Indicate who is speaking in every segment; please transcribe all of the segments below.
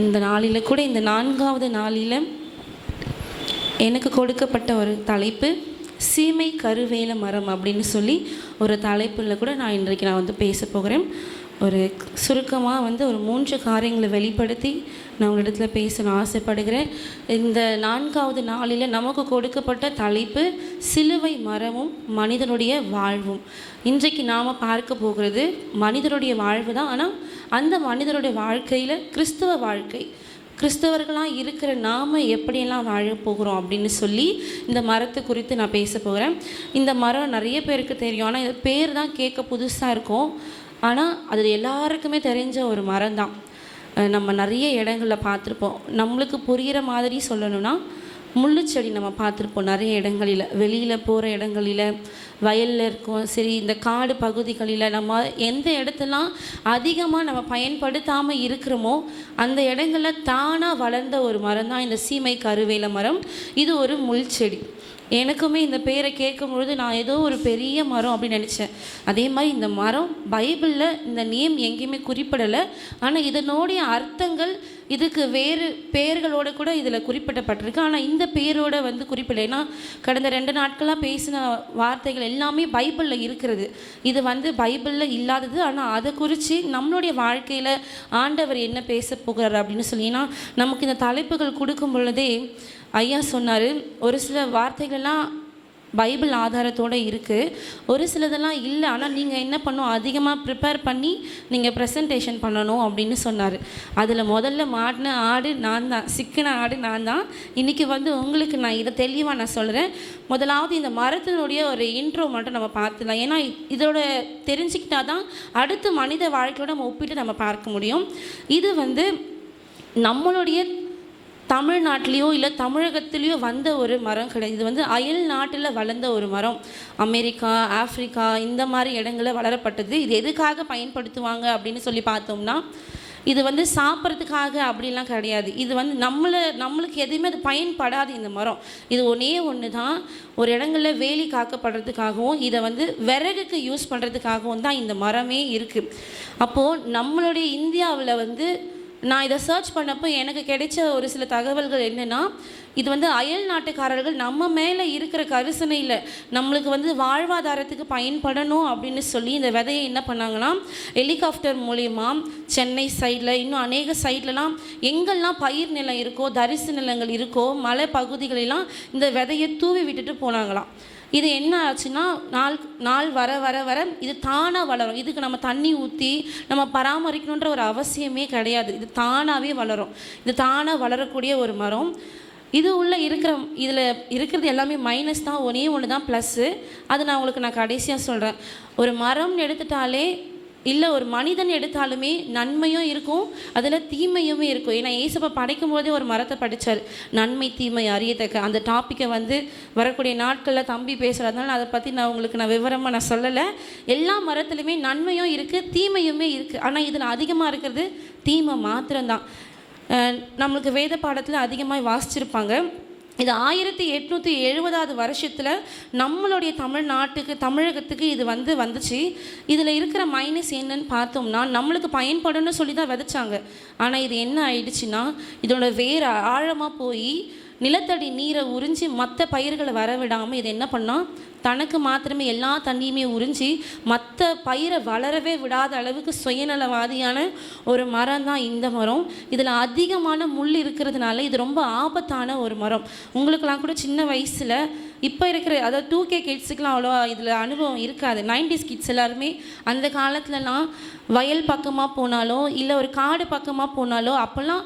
Speaker 1: இந்த நாளில் கூட, இந்த 4வது நாளில் எனக்கு கொடுக்கப்பட்ட ஒரு தலைப்பு சீமை கருவேல மரம் அப்படின்னு சொல்லி ஒரு தலைப்பில் கூட இன்றைக்கு நான் பேச போகிறேன். ஒரு சுருக்கமாக ஒரு 3 காரியங்களை வெளிப்படுத்தி நான் உங்களிடத்தில் பேசணும் ஆசைப்படுகிறேன். இந்த 4வது நாளில் நமக்கு கொடுக்கப்பட்ட தலைப்பு சிலுவை மரமும் மனிதனுடைய வாழ்வும். இன்றைக்கு நாம் பார்க்க போகிறது மனிதனுடைய வாழ்வு தான். ஆனால் அந்த மனிதனுடைய வாழ்க்கையில் கிறிஸ்தவ வாழ்க்கை, கிறிஸ்தவர்களாக இருக்கிற நாம் எப்படியெல்லாம் வாழ போகிறோம் அப்படின்னு சொல்லி இந்த மரத்தை குறித்து நான் பேச போகிறேன். இந்த மரம் நிறைய பேருக்கு தெரியும், ஆனால் இது பேர் தான் கேட்க புதுசாக இருக்கும். ஆனால் அது எல்லாருக்குமே தெரிஞ்ச ஒரு மரம் தான். நம்ம நிறைய இடங்களில் பார்த்துருப்போம். நம்மளுக்கு புரிகிற மாதிரி சொல்லணும்னா முள்ளுச்செடி நம்ம பார்த்துருப்போம் நிறைய இடங்களில், வெளியில் போகிற இடங்களில், வயலில் இருக்கும், சரி இந்த காடு பகுதிகளில் நம்ம எந்த இடத்துலாம் அதிகமாக நம்ம பயன்படுத்தாமல் இருக்கிறோமோ அந்த இடங்களில் தானாக வளர்ந்த ஒரு மரம் தான் இந்த சீமை கருவேல மரம். இது ஒரு முள் செடி. எனக்குமே இந்த பேரை கேட்கும் பொழுது நான் ஏதோ ஒரு பெரிய மரம் அப்படின்னு நினச்சேன். அதே மாதிரி இந்த மரம் பைபிளில் இந்த நேம் எங்கேயுமே குறிப்பிடலை. ஆனால் இதனுடைய அர்த்தங்கள் இதுக்கு வேறு பேர்களோடு கூட இதில் குறிப்பிடப்பட்டிருக்கு. ஆனால் இந்த பேரோடு குறிப்பிடலை. ஏன்னா கடந்த 2 நாட்களாக பேசின வார்த்தைகள் எல்லாமே பைபிளில் இருக்கிறது. இது பைபிளில் இல்லாதது. ஆனால் அதை குறித்து நம்மளுடைய வாழ்க்கையில் ஆண்டவர் என்ன பேச போகிறார் அப்படின்னு சொல்லி, ஏன்னா நமக்கு இந்த தலைப்புகள் கொடுக்கும் பொழுதே ஐயா சொன்னார், ஒரு சில வார்த்தைகள்லாம் பைபிள் ஆதாரத்தோடு இருக்குது, ஒரு சிலதெல்லாம் இல்லை. ஆனால் நீங்கள் என்ன பண்ணணும், அதிகமாக ப்ரிப்பேர் பண்ணி நீங்கள் ப்ரெசன்டேஷன் பண்ணணும் அப்படின்னு சொன்னார். அதில் முதல்ல மாட்டின ஆடு நான் தான், சிக்கின ஆடு நான் தான். இன்றைக்கி உங்களுக்கு நான் இதை தெளிவாக நான் சொல்கிறேன். முதலாவது இந்த மரத்தினுடைய ஒரு இன்ட்ரோ மட்டும் நம்ம பார்த்துக்கலாம். ஏன்னா இதோட தெரிஞ்சுக்கிட்டா தான் அடுத்து மனித வாழ்க்கையோட நம்ம ஒப்பிட்டு நம்ம பார்க்க முடியும். இது நம்மளுடைய தமிழ்நாட்டிலையோ இல்லை தமிழகத்திலையோ வந்த ஒரு மரம் கிடையாது. இது அயல் நாட்டில் வளர்ந்த ஒரு மரம். அமெரிக்கா, ஆஃப்ரிக்கா இந்த மாதிரி இடங்களில் வளரப்பட்டது. இது எதுக்காக பயன்படுத்துவாங்க அப்படின்னு சொல்லி பார்த்தோம்னா, இது சாப்பிட்றதுக்காக அப்படிலாம் கிடையாது. இது நம்மளுக்கு எதுவுமே அது பயன்படாது இந்த மரம். இது ஒன்று தான், ஒரு இடங்களில் வேலி காக்கப்படுறதுக்காகவும் இதை விறகுக்கு யூஸ் பண்ணுறதுக்காகவும் தான் இந்த மரமே இருக்குது. அப்போது நம்மளுடைய இந்தியாவில் நான் இதை சர்ச் பண்ணப்போ எனக்கு கிடைச்ச ஒரு சில தகவல்கள் என்னென்னா, இது அயல் நாட்டுக்காரர்கள் நம்ம மேலே இருக்கிற கரிசனையில் நம்மளுக்கு வாழ்வாதாரத்துக்கு பயன்படணும் அப்படின்னு சொல்லி இந்த விதையை என்ன பண்ணாங்கன்னா, ஹெலிகாப்டர் மூலிமா சென்னை சைடில், இன்னும் அநேக சைட்லலாம் எங்கெல்லாம் பயிர் நிலம் இருக்கோ, தரிசு நிலங்கள் இருக்கோ, மலை பகுதிகளெல்லாம் இந்த விதையை தூவி விட்டுட்டு போனாங்களாம். இது என்ன ஆச்சுன்னா, நாள் வர வர வர இது தானாக வளரும். இதுக்கு நம்ம தண்ணி ஊற்றி நம்ம பராமரிக்கணுன்ற ஒரு அவசியமே கிடையாது. இது தானாகவே வளரும். இது தானாக வளரக்கூடிய ஒரு மரம். இதில் இருக்கிறது எல்லாமே மைனஸ் தான், ஒன்று தான் ப்ளஸ்ஸு. அது நான் உங்களுக்கு கடைசியாக சொல்கிறேன். ஒரு மரம்னு எடுத்துட்டாலே, இல்லை ஒரு மனிதன் எடுத்தாலுமே நன்மையும் இருக்கும், அதில் தீமையுமே இருக்கும். ஏன்னா ஏசப்பா படைக்கும் போதே ஒரு மரத்தை படித்தார், நன்மை தீமை அறியத்தக்க. அந்த டாப்பிக்கை வரக்கூடிய நாட்களில் தம்பி பேசுகிறதுனால அதை பற்றி உங்களுக்கு விவரமாக சொல்லலை. எல்லா மரத்துலையுமே நன்மையும் இருக்குது, தீமையுமே இருக்குது. ஆனால் இதில் அதிகமாக இருக்கிறது தீமை மாத்திரம்தான். நம்மளுக்கு வேத பாடத்தில் அதிகமாக வாசிச்சிருப்பாங்க. இது 1870 வருஷத்தில் நம்மளுடைய தமிழகத்துக்கு இது வந்துச்சு. இதில் இருக்கிற மைனஸ் என்னன்னு பார்த்தோம்னா, நம்மளுக்கு பயன்படும்னு சொல்லி தான் விதைச்சாங்க. ஆனால் இது என்ன ஆயிடுச்சுன்னா, இதோட வேர் ஆழமாக போய் நிலத்தடி நீரை உறிஞ்சி மற்ற பயிர்களை வரவிடாமல் இது என்ன பண்ணால், தனக்கு மாத்திரமே எல்லா தண்ணியுமே உறிஞ்சி மற்ற பயிரை வளரவே விடாத அளவுக்கு சுயநலவாதியான ஒரு மரம் தான் இந்த மரம். இதில் அதிகமான முள் இருக்கிறதுனால இது ரொம்ப ஆபத்தான ஒரு மரம். உங்களுக்கெல்லாம் கூட சின்ன வயசில் இப்போ இருக்கிற, அதாவது 2K கிட்ஸுக்கெலாம் அவ்வளோவா இதில் அனுபவம் இருக்காது. 90s கிட்ஸ் எல்லாருமே அந்த காலத்துலலாம் வயல் பக்கமாக போனாலோ இல்லை ஒரு காடு பக்கமாக போனாலோ, அப்போல்லாம்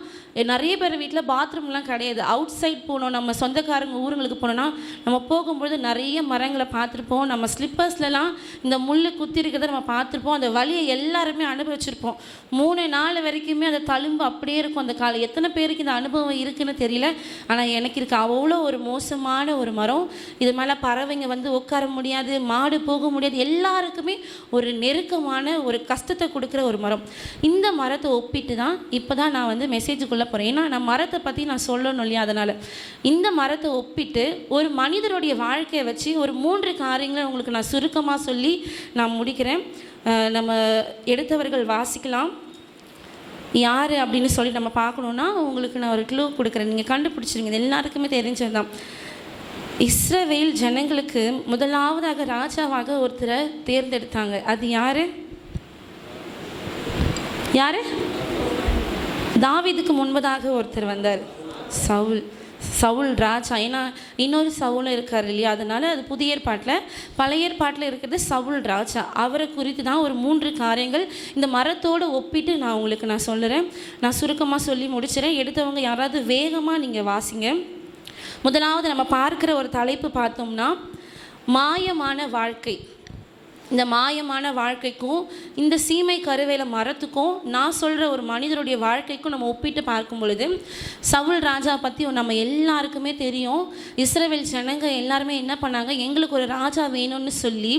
Speaker 1: நிறைய பேர் வீட்டில் பாத்ரூம்லாம் கிடையாது. அவுட் சைட் போனோம், நம்ம சொந்தக்காரங்க ஊருங்களுக்கு போனோன்னா நம்ம போகும்பொழுது நிறைய மரங்களை பார்த்துருப்போம். நம்ம ஸ்லிப்பர்ஸ்லாம் இந்த முள் குத்தி இருக்கிறத நம்ம பார்த்துருப்போம். அந்த வலியை எல்லாருமே அனுபவிச்சிருப்போம். 3 நாள் வரைக்குமே அந்த தழும்பு அப்படியே இருக்கும் அந்த காலம். எத்தனை பேருக்கு இந்த அனுபவம் இருக்குன்னு தெரியல, ஆனால் எனக்கு இருக்கு. அவ்வளோ ஒரு மோசமான ஒரு மரம். இது மேலே பறவைங்க உட்கார முடியாது, மாடு போக முடியாது. எல்லாருக்குமே ஒரு நெருக்கமான ஒரு கஷ்டத்தை கொடுக்குற ஒரு மரம். இந்த மரத்தை ஒப்பிட்டு தான் இப்போ தான் நான் மெசேஜுக்குள்ளே போகிறேன். ஏன்னா நான் மரத்தை பற்றி நான் சொல்லணும் இல்லையா, அதனால் இந்த மரத்தை ஒப்பிட்டு ஒரு மனிதனுடைய வாழ்க்கையை வச்சு ஒரு 3 காரியங்களை உங்களுக்கு நான் சுருக்கமாக சொல்லி நான் முடிக்கிறேன். நம்ம எடுத்தவர்கள் வாசிக்கலாம். யார் அப்படின்னு சொல்லி நம்ம பார்க்கணுன்னா உங்களுக்கு நான் ஒரு க்ளூ கொடுக்குறேன், நீங்கள் கண்டுபிடிச்சிருங்க. இது எல்லாருக்குமே தெரிஞ்சது தான். இஸ்ரவேல் ஜனங்களுக்கு முதலாவதாக ராஜாவாக ஒருத்தரை தேர்ந்தெடுத்தாங்க. அது யார்? யார்? தாவீதுக்கு முன்பதாக ஒருத்தர் வந்தார், சவுல் ராஜா. ஏன்னா இன்னொரு சவுலும் இருக்கார் இல்லையா, அதனால அது புதிய ஏற்பாட்டில். பழைய ஏற்பாட்டில் இருக்கிறது சவுல் ராஜா. அவரை குறித்து தான் ஒரு 3 காரியங்கள் இந்த மரத்தோடு ஒப்பிட்டு நான் உங்களுக்கு சொல்லுறேன். நான் சுருக்கமாக சொல்லி முடிச்சிடறேன். எடுத்தவங்க யாராவது வேகமாக நீங்கள் வாசிங்க. முதலாவது நம்ம பார்க்குற ஒரு தலைப்பு பார்த்தோம்னா மாயமான வாழ்க்கை. இந்த மாயமான வாழ்க்கைக்கும் இந்த சீமை கருவேல மரத்துக்கும் நான் சொல்கிற ஒரு மனிதருடைய வாழ்க்கைக்கும் நம்ம ஒப்பிட்டு பார்க்கும் பொழுது, சவுல் ராஜா பற்றி நம்ம எல்லாருக்குமே தெரியும். இஸ்ரவேல் ஜனங்க எல்லாருமே என்ன பண்ணாங்க, எங்களுக்கு ஒரு ராஜா வேணும்னு சொல்லி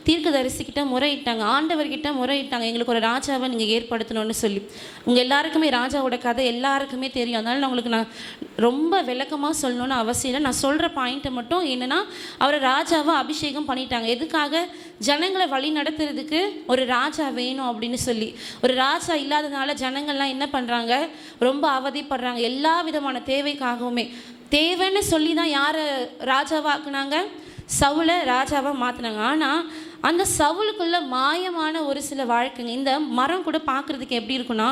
Speaker 1: தீர்க்கதரிசிக்கிட்ட முறையிட்டாங்க, ஆண்டவர்கிட்ட முறையிட்டாங்க, எங்களுக்கு ஒரு ராஜாவை நீங்கள் ஏற்படுத்தணும்னு சொல்லி. உங்கள் எல்லாருக்குமே ராஜாவோட கதை எல்லாருக்குமே தெரியும். அதனால் நான் உங்களுக்கு ரொம்ப விளக்கமாக சொல்லணும்னு அவசியம் இல்லை. நான் சொல்கிற பாயிண்ட்டை மட்டும் என்னென்னா, அவரை ராஜாவை அபிஷேகம் பண்ணிட்டாங்க. எதுக்காக? ஜனங்களை வழி நடத்துறதுக்கு ஒரு ராஜா வேணும் அப்படின்னு சொல்லி. ஒரு ராஜா இல்லாததுனால ஜனங்கள்லாம் என்ன பண்ணுறாங்க, ரொம்ப அவதிப்படுறாங்க. எல்லா விதமான தேவைக்காகவுமே தேவைன்னு சொல்லி தான் யாரை ராஜாவாக்குனாங்க, சவுலை ராஜாவாக மாற்றினாங்க. ஆனால் அந்த சவுலுக்குள்ள மாயமான ஒரு சில வாழ்க்கைங்க. இந்த மரம் கூட பார்க்குறதுக்கு எப்படி இருக்குன்னா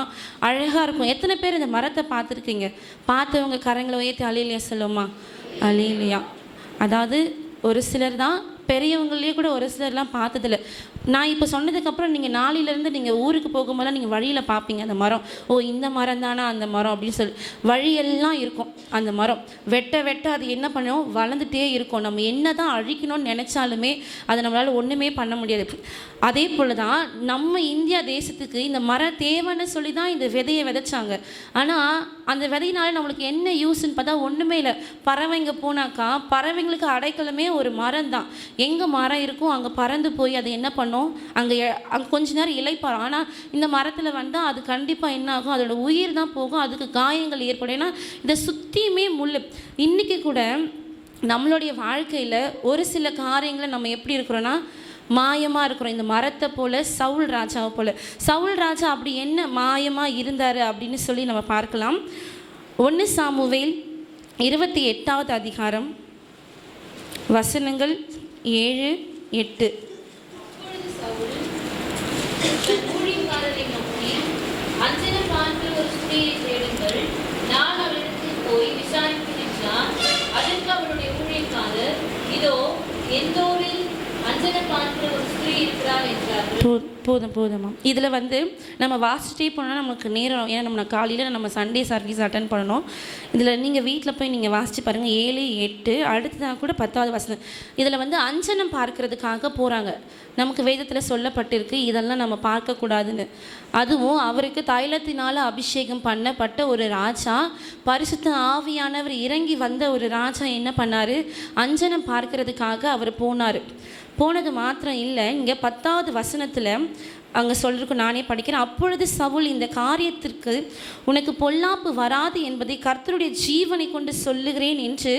Speaker 1: அழகாக இருக்கும். எத்தனை பேர் இந்த மரத்தை பார்த்துருக்கீங்க? பார்த்தவங்க கரங்களை உயர்த்தி அலையிலையா சொல்லுமா? அலையிலையா. அதாவது ஒரு சிலர் தான், பெரியவங்களே கூட ஒரு சிலர்லாம் பார்த்ததில்ல. நான் இப்போ சொன்னதுக்கப்புறம் நீங்கள் நாளையிலேருந்து நீங்கள் ஊருக்கு போகும்போதெல்லாம் நீங்கள் வழியில் பார்ப்பீங்க அந்த மரம். ஓ, இந்த மரம் தானே அந்த மரம் அப்படின்னு சொல்லி வழியெல்லாம் இருக்கும். அந்த மரம் வெட்ட வெட்ட அது என்ன பண்ணும், வளர்ந்துட்டே இருக்கும். நம்ம என்ன தான் அழிக்கணும்னு நினச்சாலுமே அதை நம்மளால் ஒன்றுமே பண்ண முடியாது. அதே போல் தான் நம்ம இந்தியா தேசத்துக்கு இந்த மரம் தேவைன்னு சொல்லி தான் இந்த விதையை விதைச்சாங்க. ஆனால் அந்த விதையினால நம்மளுக்கு என்ன யூஸ்ன்னு பார்த்தா ஒன்றுமே இல்லை. பறவைங்க போனாக்கா பறவைங்களுக்கு அடைக்கலமே ஒரு மரம் தான். எங்கே மரம் இருக்கும் அங்கே பறந்து போய் அது என்ன பண்ணும், அங்கே கொஞ்ச நேரம் இளைப்பாரும். ஆனால் இந்த மரத்தில் வந்தால் அது கண்டிப்பாக என்ன ஆகும், அதோட உயிர் தான் போகும், அதுக்கு காயங்கள் ஏற்படும். ஏன்னா இதை சுற்றியுமே முள். இன்றைக்கி கூட நம்மளுடைய வாழ்க்கையில் ஒரு சில காரியங்களை நம்ம எப்படி இருக்கிறோன்னா மாயமாக இருக்கிறோம். இந்த மரத்தை போல், சவுல் ராஜாவை போல். சவுல் ராஜா அப்படி என்ன மாயமாக இருந்தார் அப்படின்னு சொல்லி நம்ம பார்க்கலாம். 1 சாமுவேல் 28வது அதிகாரம் வசனங்கள் 7, 8.
Speaker 2: போய் விசாரித்து நின்றான். அதற்கு அவருடைய ஊழியக்காரர், இதோ எந்தோரில் அஞ்சன பார்க்கிற ஒரு ஸ்திரீ இருக்கிறாள் என்றார்கள்.
Speaker 1: போதுமா. இதில் நம்ம வாசிச்சிட்டே போனால் நமக்கு நேரம், ஏன்னா நம்ம காலையில் நம்ம சண்டே சர்வீஸ் அட்டன் பண்ணணும். இதில் நீங்கள் வீட்டில் போய் நீங்கள் வாசித்து பாருங்கள். 7, 8 அடுத்ததாக கூட 10வது வசனம். இதில் அஞ்சனம் பார்க்கறதுக்காக போகிறாங்க. நமக்கு வேதத்தில் சொல்லப்பட்டிருக்கு இதெல்லாம் நம்ம பார்க்கக்கூடாதுன்னு. அதுவும் அவருக்கு தைலத்தினால் அபிஷேகம் பண்ணப்பட்ட ஒரு ராஜா, பரிசுத்த ஆவியானவர் இறங்கி வந்த ஒரு ராஜா என்ன பண்ணார், அஞ்சனம் பார்க்கறதுக்காக அவர் போனார். போனது மாத்திரம் இல்லை, இங்கே 10வது வசனத்தில் அங்கே சொல்லிருக்கு, நானே படிக்கிறேன். அப்பொழுது சவுல், இந்த காரியத்திற்கு உனக்கு பொல்லாப்பு வராது என்பதை கர்த்தருடைய ஜீவனை கொண்டு சொல்லுகிறேன் என்று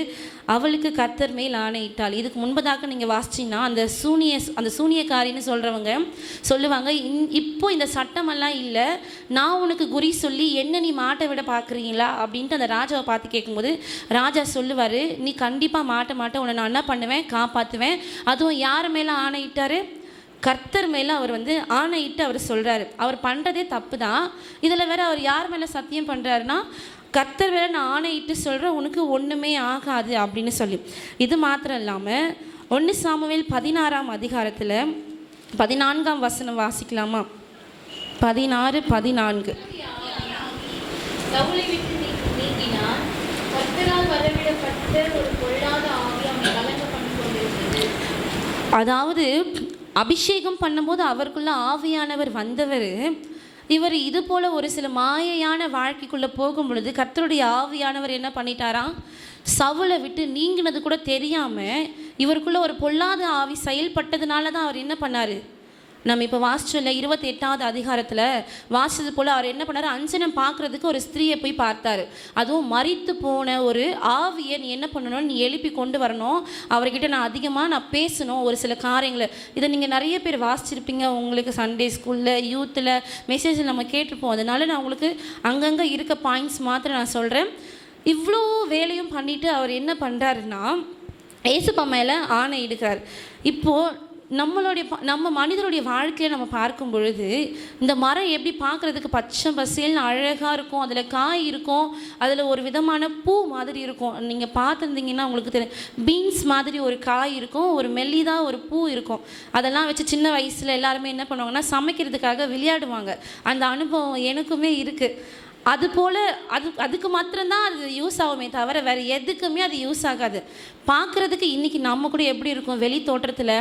Speaker 1: அவளுக்கு கர்த்தர் மேல் ஆணையிட்டாள். இதுக்கு முன்பதாக நீங்கள் வாசிச்சிங்கன்னா அந்த சூனியக்காரின்னு சொல்கிறவங்க சொல்லுவாங்க, இப்போ இந்த சட்டமெல்லாம் இல்லை, நான் உனக்கு குறி சொல்லி என்ன நீ மாட்டை விட பார்க்குறீங்களா அப்படின்ட்டு அந்த ராஜாவை பார்த்து கேட்கும்போது ராஜா சொல்லுவார், நீ கண்டிப்பாக மாட்ட உன்னை நான் என்ன பண்ணுவேன், காப்பாற்றுவேன். அதுவும் யார் மேலே ஆணையிட்டார், கர்த்தர் மேலே அவர் ஆணையிட்டு அவர் சொல்கிறாரு. அவர் பண்ணுறதே தப்பு தான். இதில் வேறு அவர் யார் மேலே சத்தியம் பண்ணுறாருன்னா, கர்த்தர் வேலை நான் ஆணையிட்டு சொல்கிறேன், உனக்கு ஒன்றுமே ஆகாது அப்படின்னு சொல்லி. இது மாத்திரம் இல்லாமல் 1 சாமுவேல் 16ஆம் அதிகாரத்தில் 14ஆம் வசனம் வாசிக்கலாமா? 16, 14. அதாவது அபிஷேகம் பண்ணும்போது அவருக்குள்ள ஆவியானவர் வந்தவர். இவர் இது போல் ஒரு சில மாயையான வாழ்க்கைக்குள்ளே போகும் பொழுது கர்த்தருடைய ஆவியானவர் என்ன பண்ணிட்டாராம், சவுலை விட்டு நீங்கினது கூட தெரியாமல் இவருக்குள்ள ஒரு பொல்லாத ஆவி செயல்பட்டதுனால தான் அவர் என்ன பண்ணார், நம்ம இப்போ வாசிச்சோம்ல 28வது அதிகாரத்தில் வாசிச்சது போல் அவர் என்ன பண்ணார், அஞ்சனம் பார்க்குறதுக்கு ஒரு ஸ்திரீயை போய் பார்த்தாரு. அதுவும் மரித்து போன ஒரு ஆவியை நீ என்ன பண்ணணும், நீ எழுப்பி கொண்டு வரணும், அவர்கிட்ட நான் பேசணும் ஒரு சில காரியங்களை. இதை நீங்கள் நிறைய பேர் வாசிச்சிருப்பீங்க, உங்களுக்கு சண்டே ஸ்கூலில் யூத்தில் மெசேஜில் நம்ம கேட்டிருப்போம். அதனால நான் உங்களுக்கு அங்கங்கே இருக்க பாயிண்ட்ஸ் மாத்திரம் நான் சொல்கிறேன். இவ்வளோ வேலையும் பண்ணிவிட்டு அவர் என்ன பண்ணுறாருன்னா ஏசப்பா மேலே ஆணை இடுகிறார். இப்போது நம்ம மனிதனுடைய வாழ்க்கையை நம்ம பார்க்கும் பொழுது இந்த மரம் எப்படி பார்க்குறதுக்கு பச்சை பசேல்னு அழகாக இருக்கும், அதில் காய் இருக்கும், அதில் ஒரு விதமான பூ மாதிரி இருக்கும். நீங்கள் பார்த்துருந்தீங்கன்னா உங்களுக்கு தெரியும், பீன்ஸ் மாதிரி ஒரு காய் இருக்கும், ஒரு மெல்லிதாக ஒரு பூ இருக்கும். அதெல்லாம் வச்சு சின்ன வயசில் எல்லாருமே என்ன பண்ணுவாங்கன்னா சமைக்கிறதுக்காக விளையாடுவாங்க. அந்த அனுபவம் எனக்குமே இருக்குது. அதுபோல் அதுக்கு மாத்திரம்தான் அது யூஸ் ஆகுமே தவிர வேறு எதுக்குமே அது யூஸ் ஆகாது. பார்க்குறதுக்கு இன்றைக்கி நம்ம கூட எப்படி இருக்கும், வெளி தோற்றத்தில்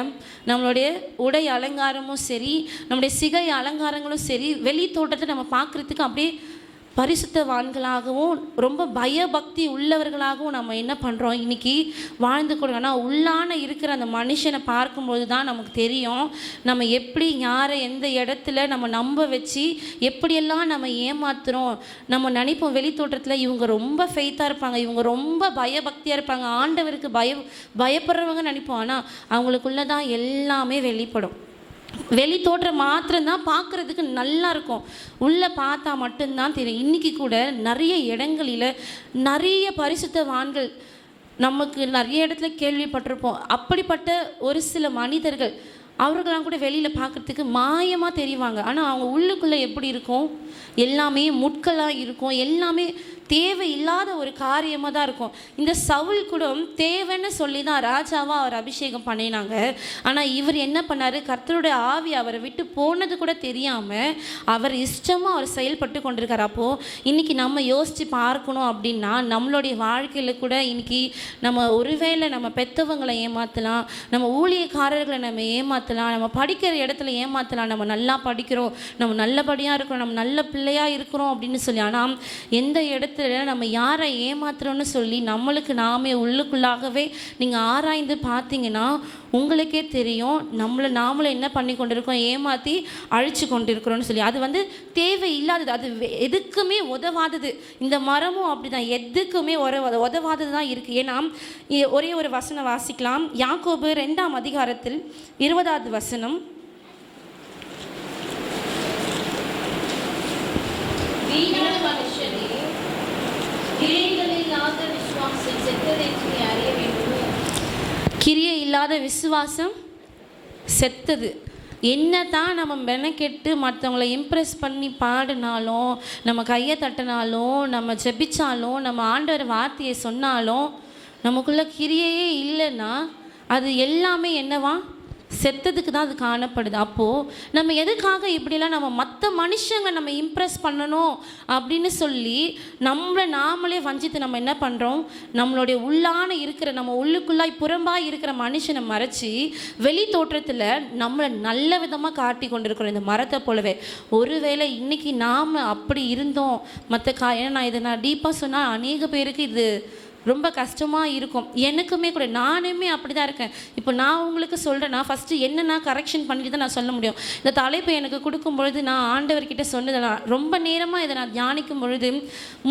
Speaker 1: நம்மளுடைய உடை அலங்காரமும் சரி, நம்முடைய சிகை அலங்காரங்களும் சரி, வெளி தோற்றத்தை நம்ம பார்க்குறதுக்கு அப்படியே பரிசுத்தவான்களாகவும் ரொம்ப பயபக்தி உள்ளவர்களாகவும் நம்ம என்ன பண்ணுறோம் இன்றைக்கி வாழ்ந்து கொடுங்க. ஆனால் உள்ளான இருக்கிற அந்த மனுஷனை பார்க்கும்போது தான் நமக்கு தெரியும் நம்ம எப்படி யாரை எந்த இடத்துல நம்ம நம்ப வச்சு எப்படியெல்லாம் நம்ம ஏமாத்துகிறோம். நம்ம நினைப்போம் வெளி தோற்றத்தில் இவங்க ரொம்ப ஃபெய்த்தாக இருப்பாங்க, இவங்க ரொம்ப பயபக்தியாக இருப்பாங்க, ஆண்டவருக்கு பயப்படுறவங்க நினைப்போம். ஆனால் அவங்களுக்குள்ளே தான் எல்லாமே வெளிப்படும். வெளி தோற்றம் மாத்திரம்தான் பார்க்குறதுக்கு நல்லா இருக்கும், உள்ளே பார்த்தா மட்டும்தான் தெரியும். இன்றைக்கி கூட நிறைய இடங்களில் நிறைய பரிசுத்தவான்கள் நமக்கு நிறைய இடத்துல கேள்விப்பட்டிருப்போம். அப்படிப்பட்ட ஒரு சில மனிதர்கள் அவர்களாம் கூட வெளியில் பார்க்குறதுக்கு மாயமாக தெரிவாங்க. ஆனால் அவங்க உள்ளுக்குள்ளே எப்படி இருக்கும், எல்லாமே முட்களாக இருக்கும், எல்லாமே தேவையில்லாத ஒரு காரியமாக தான் இருக்கும். இந்த சவுல் கூட தேவைன்னு சொல்லி தான் ராஜாவாக அவர் அபிஷேகம் பண்ணினாங்க. ஆனால் இவர் என்ன பண்ணார், கர்த்தருடைய ஆவி அவரை விட்டு போனது கூட தெரியாமல் அவர் இஷ்டமாக அவர் செயல்பட்டு கொண்டிருக்கார். அப்போது இன்றைக்கி நம்ம யோசித்து பார்க்கணும் அப்படின்னா நம்மளுடைய வாழ்க்கையில் கூட இன்றைக்கி நம்ம ஒருவேளை நம்ம பெற்றவங்களை ஏமாற்றலாம், நம்ம ஊழியக்காரர்களை நம்ம ஏமாற்றலாம், நம்ம படிக்கிற இடத்துல ஏமாற்றலாம். நம்ம நல்லா படிக்கிறோம், நம்ம நல்லபடியாக இருக்கிறோம், நம்ம நல்ல பிள்ளையாக இருக்கிறோம் அப்படின்னு சொல்லி, ஆனால் எந்த இடத்துல நம்ம யாரை ஏமாத்துறோன்னு சொல்லி நம்மளுக்கு நாமே உள்ளுக்குள்ளாகவே நீங்கள் ஆராய்ந்து பார்த்தீங்கன்னா உங்களுக்கே தெரியும் நாமளை என்ன பண்ணி கொண்டிருக்கோம், ஏமாற்றி அழிச்சு கொண்டிருக்கிறோன்னு சொல்லி. அது தேவையில்லாதது, அது எதுக்குமே உதவாதது. இந்த மரமும் அப்படி தான், எதுக்குமே உதவாதது தான் இருக்குது. ஏன்னா ஒரே ஒரு வசனம் வாசிக்கலாம், யாக்கோபு 2ஆம் அதிகாரத்தில் 20வது வசனம். கிரியை இல்லாத விசுவாசம் செத்தது. என்ன தான் நம்ம மெனக்கெட்டு மற்றவங்களை இம்ப்ரெஸ் பண்ணி பாடினாலும், நம்ம கையை தட்டினாலும், நம்ம ஜெபிச்சாலும், நம்ம ஆண்டவர் வார்த்தையை சொன்னாலும் நமக்குள்ள கிரியையே இல்லைன்னா அது எல்லாமே என்னவா செத்ததுக்கு தான் அது காணப்படுது. அப்போது நம்ம எதுக்காக இப்படிலாம் நம்ம மற்ற மனுஷங்க நம்ம இம்ப்ரெஸ் பண்ணணும் அப்படின்னு சொல்லி நாமளே வஞ்சித்து நம்ம என்ன பண்ணுறோம், நம்மளுடைய உள்ளான இருக்கிற நம்ம உள்ளுக்குள்ளாய் புறம்பாக இருக்கிற மனுஷனை மறைச்சி வெளி தோற்றத்தில் நம்மளை நல்ல விதமாக காட்டி கொண்டிருக்கிறோம். இந்த மரத்தை போலவே ஒருவேளை இன்றைக்கி நாம் அப்படி இருந்தோம் ஏன்னா நான் டீப்பாக சொன்னால் அநேக பேருக்கு இது ரொம்ப கஷ்டமாக இருக்கும். எனக்குமே கூட நானுமே அப்படி தான் இருக்கேன். இப்போ நான் உங்களுக்கு சொல்கிறேன்னா ஃபஸ்ட்டு என்னென்னா கரெக்ஷன் பண்ணிட்டு தான் நான் சொல்ல முடியும். இந்த தலைப்பை எனக்கு கொடுக்கும் பொழுது நான் ஆண்டவர்கிட்ட சொன்னதை ரொம்ப நேரமாக இதை நான் தியானிக்கும் பொழுது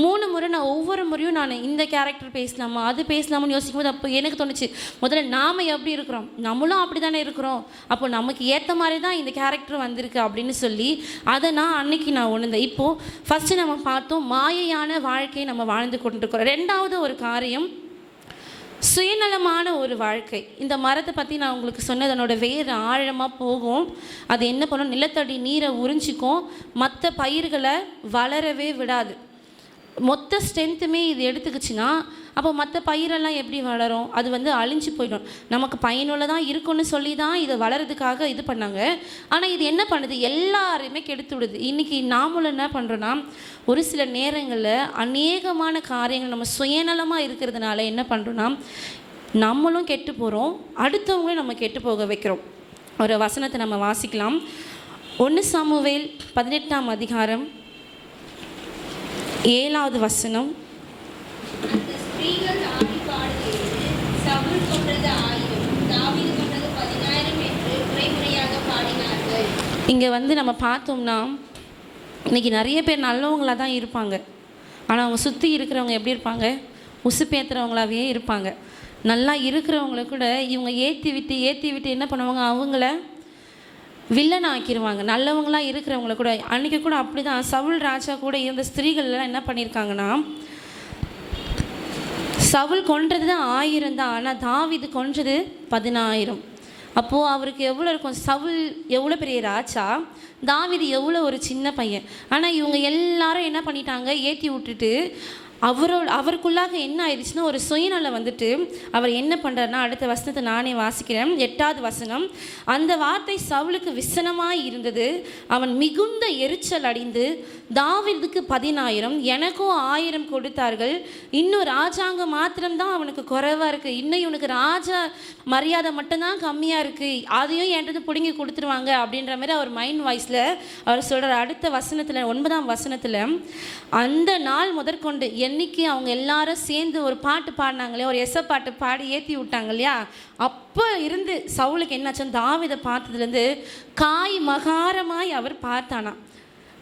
Speaker 1: 3 முறை நான் ஒவ்வொரு முறையும் நான் இந்த கேரக்டர் பேசலாமா அது பேசலாமான்னு யோசிக்கும் போது அப்போ எனக்கு தோணுச்சு, முதல்ல நாம் எப்படி இருக்கிறோம், நம்மளும் அப்படி தானே இருக்கிறோம், அப்போ நமக்கு ஏற்ற மாதிரி தான் இந்த கேரக்டர் வந்திருக்கு அப்படின்னு சொல்லி அதை நான் அன்னைக்கு நான் உணர்ந்தேன். இப்போது ஃபஸ்ட்டு நம்ம பார்த்தோம் மாயையான வாழ்க்கையை நம்ம வாழ்ந்து கொண்டிருக்கிறோம். 2வது ஒரு காரியம் சுயநலமான ஒரு வாழ்க்கை. இந்த மரத்தை பற்றி நான் உங்களுக்கு சொன்னது அதனோட வேறு ஆழமாக போகும். அது என்ன பண்ணும், நிலத்தடி நீரை உறிஞ்சிக்கும், மற்ற பயிர்களை வளரவே விடாது. மொத்த ஸ்ட்ரென்த்துமே இது எடுத்துக்கிச்சுன்னா அப்போ மற்ற பயிரெல்லாம் எப்படி வளரும், அது அழிஞ்சு போயிடும். நமக்கு பயனுள்ளதாக இருக்குன்னு சொல்லி தான் இதை வளர்கிறதுக்காக இது பண்ணாங்க. ஆனால் இது என்ன பண்ணுது, எல்லாரையுமே கெடுத்து விடுது. இன்றைக்கி நாமளும் என்ன பண்ணுறோன்னா ஒரு சில நேரங்களில் அநேகமான காரியங்கள் நம்ம சுயநலமாக இருக்கிறதுனால என்ன பண்ணுறோன்னா நம்மளும் கெட்டு போகிறோம், அடுத்தவங்களையும் நம்ம கெட்டு போக வைக்கிறோம். ஒரு வசனத்தை நம்ம வாசிக்கலாம். 1 சாமுவேல் 18ஆம் அதிகாரம் 7வது வசனம்.
Speaker 2: ஸ்திரீகள் ஆடி பாடுகிறது, சவுல் கொன்றது 1000, தாவீது கொன்றது 10000 என்று முறைமுறையாக பாடினார்கள்.
Speaker 1: இங்கே வந்து நம்ம பார்த்தோம்னா இன்றைக்கி நிறைய பேர் நல்லவங்களாக தான் இருப்பாங்க. ஆனால் அவங்க சுற்றி இருக்கிறவங்க எப்படி இருப்பாங்க? உசுப்பேத்துறவங்களாவே இருப்பாங்க. நல்லா இருக்கிறவங்கள கூட இவங்க ஏற்றி விட்டு என்ன பண்ணுவாங்க? அவங்கள வில்லன் ஆக்கிடுவாங்க. நல்லவங்களாக இருக்கிறவங்கள கூட. அன்றைக்கி கூட அப்படி தான் சவுல் ராஜா கூட இருந்த ஸ்திரீகள்லாம் என்ன பண்ணியிருக்காங்கன்னா, சவுல் கொன்றது தான் 1000 தான், ஆனால் தாவீது கொன்றது 10000. அப்போது அவருக்கு எவ்வளோ இருக்கும்? சவுல் எவ்வளோ பெரிய ராஜா, தாவீது எவ்வளோ ஒரு சின்ன பையன். ஆனால் இவங்க எல்லாரும் என்ன பண்ணிட்டாங்க? ஏற்றி விட்டுட்டு அவருக்குள்ளாக என்ன ஆயிடுச்சுன்னா ஒரு சுயநலம் வந்துட்டு அவர் என்ன பண்ணுறாருன்னா, அடுத்த வசனத்தை நானே வாசிக்கிறேன், 8வது வசனம். அந்த வார்த்தை சவுலுக்கு விசனமாய் இருந்தது. அவன் மிகுந்த எரிச்சல் அடைந்து, தாவீதுக்கு 10000 எனக்கும் 1000 கொடுத்தார்கள். இன்னும் ராஜாங்கம் மாத்திரம்தான் அவனுக்கு குறைவாக இருக்குது. இன்னும் இவனுக்கு ராஜா மரியாதை மட்டும்தான் கம்மியாக இருக்குது. அதையும் என்கிட்ட பிடுங்கி கொடுத்துருவாங்க அப்படின்ற மாதிரி அவர் மைண்ட் வாய்ஸில் அவர் சொல்கிறார். அடுத்த வசனத்தில் 9ஆம் வசனத்தில், அந்த நாள் முதற்கொண்டு என்னைக்கு அவங்க எல்லாரும் சேர்ந்து ஒரு பாட்டு பாடினாங்களே, ஒரு எச பாட்டு பாடி ஏற்றி விட்டாங்க இல்லையா, அப்போ இருந்து சவுலுக்கு என்னாச்சு? தாவீதை பார்த்ததுலேருந்து காய் மகாரமாய் அவர் பார்த்தானா.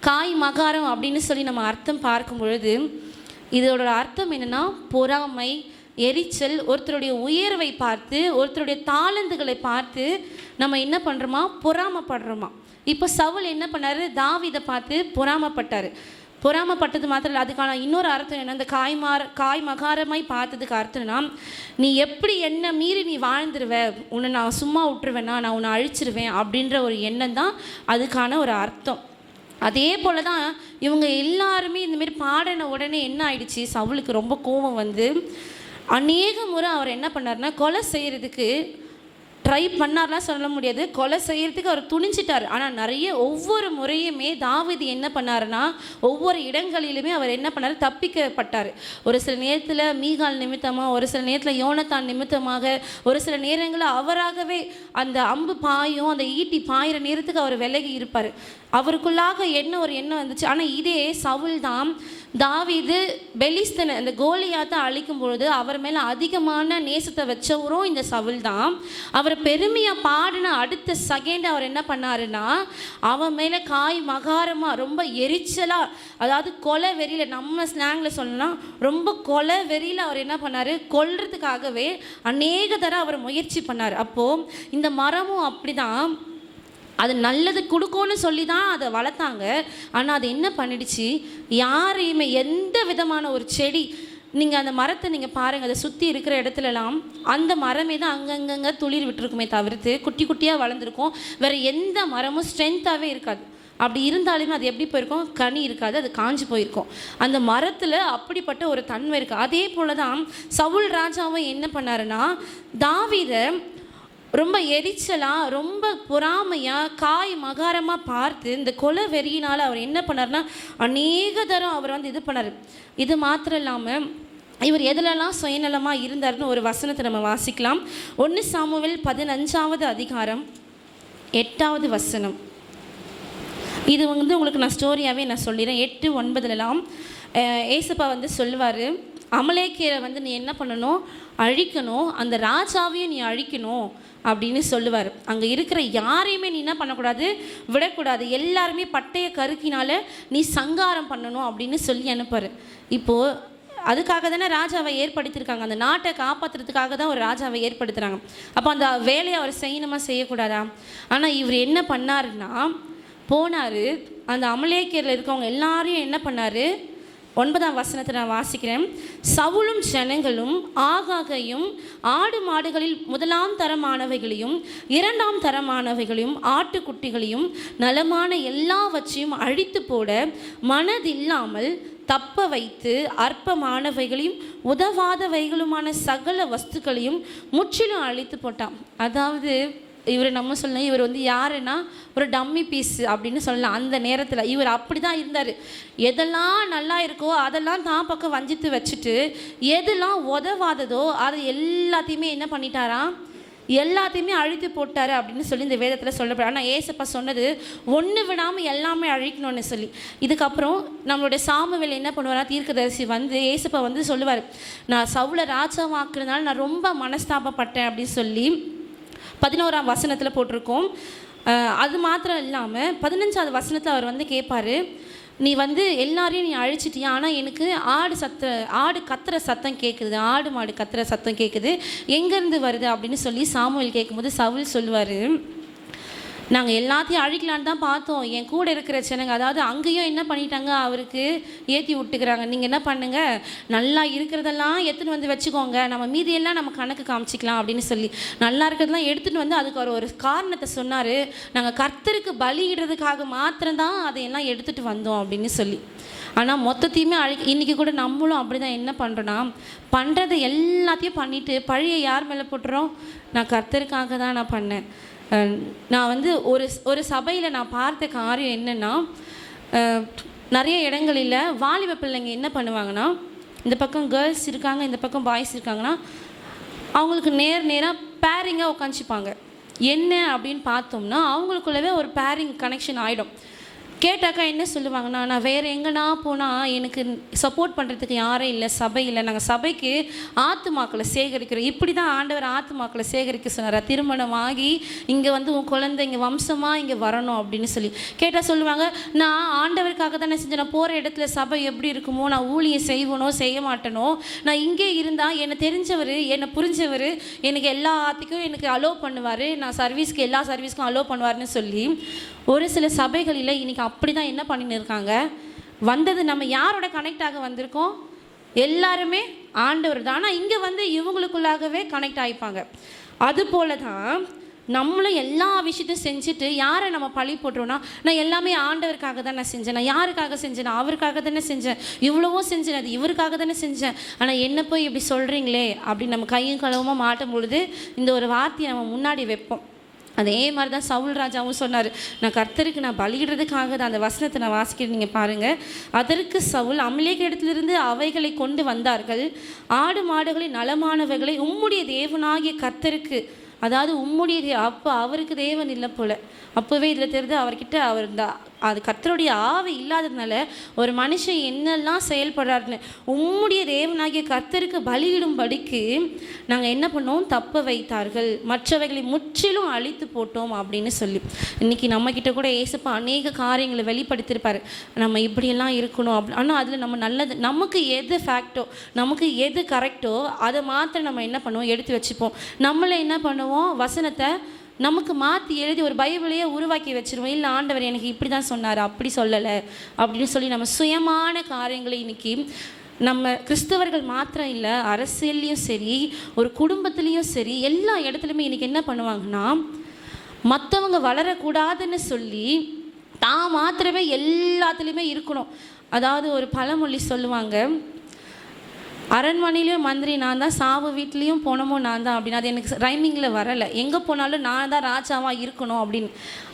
Speaker 1: காய் மகாரம் அப்படின்னு சொல்லி நம்ம அர்த்தம் பார்க்கும் பொழுது இதோட அர்த்தம் என்னென்னா பொறாமை, எரிச்சல், ஒருத்தருடைய உயர்வை பார்த்து, ஒருத்தருடைய தாளந்துகளை பார்த்து நம்ம என்ன பண்ணுறோமா? பொறாமப்படுறோமா. இப்போ சவுல் என்ன பண்ணார்? தாவீதை பார்த்து பொறாமப்பட்டார். பொறாமப்பட்டது மாத்திரம் இல்லை, அதுக்கான இன்னொரு அர்த்தம் என்ன? அந்த காய் மகாரமாய் பார்த்ததுக்கு அர்த்தம்னா, நீ எப்படி என்ன மீறி நீ வாழ்ந்துருவ, உன்னை நான் சும்மா விட்டுருவேன்னா, நான் உன்னை அழிச்சிருவேன் அப்படின்ற ஒரு எண்ணம் தான் அதுக்கான ஒரு அர்த்தம். அதே போல் தான் இவங்க எல்லாருமே இந்தமாரி பாடின உடனே என்ன ஆயிடுச்சு? சவுலுக்கு ரொம்ப கோபம் வந்து அநேக முறை அவர் என்ன பண்ணார்னா, கொலை செய்கிறதுக்கு ட்ரை பண்ணார்லாம் சொல்ல முடியாது, கொலை செய்கிறதுக்கு அவர் துணிஞ்சிட்டார். ஆனால் ஒவ்வொரு முறையுமே தாவீது என்ன பண்ணாருன்னா, ஒவ்வொரு இடங்களிலுமே அவர் என்ன பண்ணார்? தப்பிக்கப்பட்டார். ஒரு சில நேரத்தில் மீகால் நிமித்தமாக, ஒரு சில நேரத்தில் யோனத்தான் நிமித்தமாக, ஒரு சில நேரங்களில் அவராகவே அந்த அம்பு பாயும், அந்த ஈட்டி பாயிற நேரத்துக்கு அவர் விலகி இருப்பார். அவருக்குள்ளாக ஒரு எண்ணம் வந்துச்சு. ஆனால் இதே சவுல் தான் தாவீது பெலிஸ்தனை அந்த கோலியாத்தை அழிக்கும் பொழுது அவர் மேலே அதிகமான நேசத்தை வச்சவரும் இந்த சவுல் தான். அவர் பெருமையாக பாடின அடுத்த செகண்ட் அவர் என்ன பண்ணாருன்னா, அவன் மேலே காய் மகாரமாக ரொம்ப எரிச்சலாக, அதாவது கொலை வெறியில், நம்ம ஸ்லாங்கில் சொல்லலாம், ரொம்ப கொலை வெறியில் அவர் என்ன பண்ணார்? கொல்றதுக்காகவே அநேக தடவை அவர் முயற்சி பண்ணார். அப்போது இந்த மரமும் அப்படி தான், அது நல்லது கொடுக்கும்னு சொல்லி தான் அதை வளர்த்தாங்க. ஆனால் அது என்ன பண்ணிடுச்சு? யாரையுமே எந்த விதமான ஒரு செடி, நீங்கள் அந்த மரத்தை நீங்கள் பாருங்கள், அதை சுற்றி இருக்கிற இடத்துலலாம் அந்த மரமே தான் அங்கங்கே துளிர் விட்டுருக்குமே தவிர்த்து குட்டி குட்டியாக வளர்ந்துருக்கும். வேறு எந்த மரமும் ஸ்ட்ரென்த்தாகவே இருக்காது. அப்படி இருந்தாலுமே அது எப்படி போயிருக்கும்? கனி இருக்காது, அது காஞ்சி போயிருக்கும். அந்த மரத்தில் அப்படிப்பட்ட ஒரு தன்மை இருக்குது. அதே போல் தான் சவுல் ராஜாவும் என்ன பண்ணாருன்னா, தாவீதை ரொம்ப எரிச்சலாக, ரொம்ப பொறாமையாக, காய் மகாரமாக பார்த்து இந்த கொலை வெறியினால் அவர் என்ன பண்ணார்னா, அநேக தரம் அவர் வந்து இது பண்ணார். இது மாத்திரம் இல்லாமல் இவர் எதிலெல்லாம் சுயநலமாக இருந்தார்னு ஒரு வசனத்தை நம்ம வாசிக்கலாம். 1 சாமுவேல் 15வது அதிகாரம் 8வது வசனம். இது வந்து உங்களுக்கு நான் ஸ்டோரியாகவே நான் சொல்லிடுறேன். 8-9 ஏசப்பா வந்து சொல்லுவார், அமலேக்கியரை வந்து நீ என்ன பண்ணணும்? அழிக்கணும், அந்த ராஜாவையும் நீ அழிக்கணும் அப்படின்னு சொல்லுவார். அங்கே இருக்கிற யாரையுமே நீ என்ன பண்ணக்கூடாது? விடக்கூடாது. எல்லாருமே பட்டைய கருக்கினால நீ சங்காரம் பண்ணணும் அப்படின்னு சொல்லி அனுப்புவார். இப்போது அதுக்காக தானே ராஜாவை ஏற்படுத்தியிருக்காங்க. அந்த நாட்டை காப்பாற்றுறதுக்காக தான் ஒரு ராஜாவை ஏற்படுத்துகிறாங்க. அப்போ அந்த வேலையை அவர் செய்யணுமா செய்யக்கூடாதா? ஆனால் இவர் என்ன பண்ணாருன்னா, போனார், அந்த அமலேக்கியரில் இருக்கவங்க எல்லாரையும் என்ன பண்ணார்? 9ஆம் வசனத்தை நான் வாசிக்கிறேன். சவுலும் ஜனங்களும் ஆகாகையும் ஆடு மாடுகளில் 1ஆம் தரமானவைகளையும் 2ஆம் தரமானவைகளையும் ஆட்டுக்குட்டிகளையும் நலமான எல்லாவற்றையும் அழித்து போட மனதில்லாமல் தப்ப வைத்து அற்பமானவைகளையும் உதவாதவைகளுமான சகல வஸ்துக்களையும் முற்றிலும் அழித்து போட்டான். அதாவது இவர் நம்ம சொல்லலாம், இவர் வந்து யாருன்னா ஒரு டம்மி பீஸ் அப்படின்னு சொல்லலாம். அந்த நேரத்தில் இவர் அப்படி தான் இருந்தார். எதெல்லாம் நல்லா இருக்கோ அதெல்லாம் தான் பக்கம் வஞ்சித்து வச்சுட்டு, எதெல்லாம் உதவாததோ அதை எல்லாத்தையுமே என்ன பண்ணிட்டாராம்? எல்லாத்தையுமே அழித்து போட்டார் அப்படின்னு சொல்லி இந்த வேதத்தில் சொல்லப்படுற. ஆனால் ஏசப்பா சொன்னது ஒன்று விடாமல் எல்லாமே அழிக்கணும்னு சொல்லி. இதுக்கப்புறம் நம்மளுடைய சாமுவேல் என்ன பண்ணுவாரா? தீர்க்கதரிசி வந்து ஏசப்பா வந்து சொல்லுவார், நான் சவுலை ராஜாவாக்குறதுனால நான் ரொம்ப மனஸ்தாபப்பட்டேன் அப்படின்னு சொல்லி 11ஆம் வசனத்தில் போட்டிருக்கோம். அது மாத்திரம் இல்லாமல் 15வது வசனத்தில் அவர் வந்து கேட்பார், நீ வந்து எல்லாரையும் நீ அழிச்சிட்டியா, ஆனால் எனக்கு ஆடு கத்துற சத்தம் கேட்குது, ஆடு மாடு கத்துற சத்தம் கேட்குது, எங்கேருந்து வருது அப்படின்னு சொல்லி சாமுவேல் கேட்கும்போது சவுல் சொல்லுவார், நாங்கள் எல்லாத்தையும் அழிக்கலான்னு தான் பார்த்தோம், என் கூட இருக்கிற ஜனங்க அதாவது அங்கேயும் என்ன பண்ணிட்டாங்க, அவருக்கு ஏற்றி விட்டுக்கிறாங்க, நீங்கள் என்ன பண்ணுங்கள், நல்லா இருக்கிறதெல்லாம் எடுத்துகிட்டு வந்து வச்சுக்கோங்க, நம்ம மீதியெல்லாம் நம்ம கணக்கு காமிச்சிக்கலாம் அப்படின்னு சொல்லி நல்லா இருக்கிறதெல்லாம் எடுத்துகிட்டு வந்து அதுக்கு ஒரு காரணத்தை சொன்னார், நாங்கள் கர்த்தருக்கு பலியிடுறதுக்காக மாத்திரம்தான் அதையெல்லாம் எடுத்துகிட்டு வந்தோம் அப்படின்னு சொல்லி. ஆனால் மொத்தத்தையுமே இன்றைக்கி கூட நம்மளும் அப்படி தான் என்ன பண்ணுறோன்னா, பண்ணுறது எல்லாத்தையும் பண்ணிவிட்டு பழியை யார் மேலே போட்டுறோம், நான் கர்த்தருக்காக தான் நான் பண்ணேன். நான் வந்து ஒரு சபையில் நான் பார்த்த காரியம் என்னென்னா, நிறைய இடங்களில் வாலிப பிள்ளைங்க என்ன பண்ணுவாங்கன்னா, இந்த பக்கம் கேர்ள்ஸ் இருக்காங்க, இந்த பக்கம் பாய்ஸ் இருக்காங்கன்னா, அவங்களுக்கு நேராக பேரிங்காக உட்காந்துப்பாங்க. என்ன அப்படின்னு பார்த்தோம்னா, அவங்களுக்குள்ளவே ஒரு பேரிங் கனெக்ஷன் ஆகிடும். கேட்டாக்கா என்ன சொல்லுவாங்கன்னா, நான் வேறு எங்கன்னா போனால் எனக்கு சப்போர்ட் பண்ணுறதுக்கு யாரும் இல்லை, சபை இல்லை, நாங்கள் சபைக்கு ஆத்துமாக்களை சேகரிக்கிறோம். இப்படி தான் ஆண்டவர் ஆத்துமாக்களை சேகரிக்க சொன்னார். திருமணமாகி இங்கே வந்து உன் குழந்தை இங்கே வம்சமாக இங்கே வரணும் அப்படின்னு சொல்லி கேட்டால் சொல்லுவாங்க, நான் ஆண்டவருக்காக தானே செஞ்சேன், நான் போகிற இடத்துல சபை எப்படி இருக்குமோ, நான் ஊழியம் செய்வனோ செய்ய மாட்டேனோ, நான் இங்கே இருந்தால் என்னை தெரிஞ்சவர் என்னை புரிஞ்சவர் எனக்கு எல்லாத்துக்கும் எனக்கு அலோவ் பண்ணுவார், நான் சர்வீஸ்க்கு எல்லா சர்வீஸ்க்கும் அலோவ் பண்ணுவார்னு சொல்லி ஒரு சில சபைகளில் இன்றைக்கி அப்படி தான் என்ன பண்ணின்னு இருக்காங்க. வந்தது நம்ம யாரோட கனெக்ட் ஆக வந்திருக்கோம், எல்லாருமே ஆண்டவர் தான், ஆனால் இங்கே வந்து இவங்களுக்குள்ளாகவே கனெக்ட் ஆகிப்பாங்க. அதுபோல தான் நம்மளும் எல்லா விஷயத்தையும் செஞ்சுட்டு யாரை நம்ம பழி போட்டுறோன்னா, நான் எல்லாமே ஆண்டவருக்காக தான் நான் செஞ்சேன், நான் யாருக்காக செஞ்சேன், நான் அவருக்காக தானே செஞ்சேன், இவ்வளவோ செஞ்சேன், அது இவருக்காக தானே செஞ்சேன், ஆனால் என்ன போய் இப்படி சொல்கிறீங்களே அப்படின்னு நம்ம கையும் களவுமா மாட்டும் பொழுது இந்த ஒரு வார்த்தையை நம்ம முன்னாடி வைப்போம். அதே மாதிரி தான் சவுல் ராஜாவும் சொன்னார், நான் கர்த்தருக்கு நான் பலியிடுறதுக்காக தான். அந்த வசனத்தை நான் வாசிக்கிறேன், நீங்கள் பாருங்கள். அதற்கு சவுல், அமலேக்கு இடத்திலிருந்து அவைகளை கொண்டு வந்தார்கள், ஆடு மாடுகளின் நலமானவைகளை உம்முடைய தேவனாகிய கர்த்தருக்கு, அதாவது உம்முடைய அவருக்கு தேவன் இல்லை போல. அப்போவே இதில் தெரிந்து அவர்கிட்ட அது கர்த்தருடைய ஆவி இல்லாததுனால ஒரு மனுஷன் என்னெல்லாம் செயல்படுறாருன்னு, உம்முடைய தேவனாகிய கர்த்தருக்கு பலியிடும்படிக்கு நாங்கள் என்ன பண்ணோம், தப்ப வைத்தார்கள், மற்றவைகளை முற்றிலும் அழித்து போட்டோம் அப்படின்னு சொல்லி. இன்றைக்கி நம்மக்கிட்ட கூட ஏசப்பா அநேக காரியங்களை வெளிப்படுத்தியிருப்பார், நம்ம இப்படியெல்லாம் இருக்கணும் அப்படி. ஆனால் அதில் நம்ம நல்லது, நமக்கு எது ஃபேக்டோ, நமக்கு எது கரெக்டோ அதை மாத்திரம் நம்ம என்ன பண்ணுவோம், எடுத்து வச்சுப்போம். நம்மளை என்ன பண்ணுவோம், வசனத்தை நமக்கு மாற்றி எழுதி ஒரு பைபிளையே உருவாக்கி வச்சுருவோம். இல்லை ஆண்டவர் எனக்கு இப்படி தான் சொன்னார், அப்படி சொல்லலை அப்படின்னு சொல்லி நம்ம சுயமான காரியங்களை இன்றைக்கி நம்ம கிறிஸ்தவர்கள் மாத்திரம் இல்லை, அரசியல்லையும் சரி, ஒரு குடும்பத்துலேயும் சரி, எல்லா இடத்துலையுமே இன்றைக்கி என்ன பண்ணுவாங்கன்னா, மற்றவங்க வளரக்கூடாதுன்னு சொல்லி தான் மாத்திரமே எல்லாத்துலேயுமே இருக்கணும். அதாவது ஒரு பழமொழி சொல்லுவாங்க, அரண்மனையிலையும் மந்திரி நான் தான், சாவு வீட்லேயும் போனமோ நான் தான் அப்படின்னு. அது எனக்கு ரைமிங்கில் வரலை, எங்கே போனாலும் நான் தான் ராஜாவாக இருக்கணும் அப்படின்னு.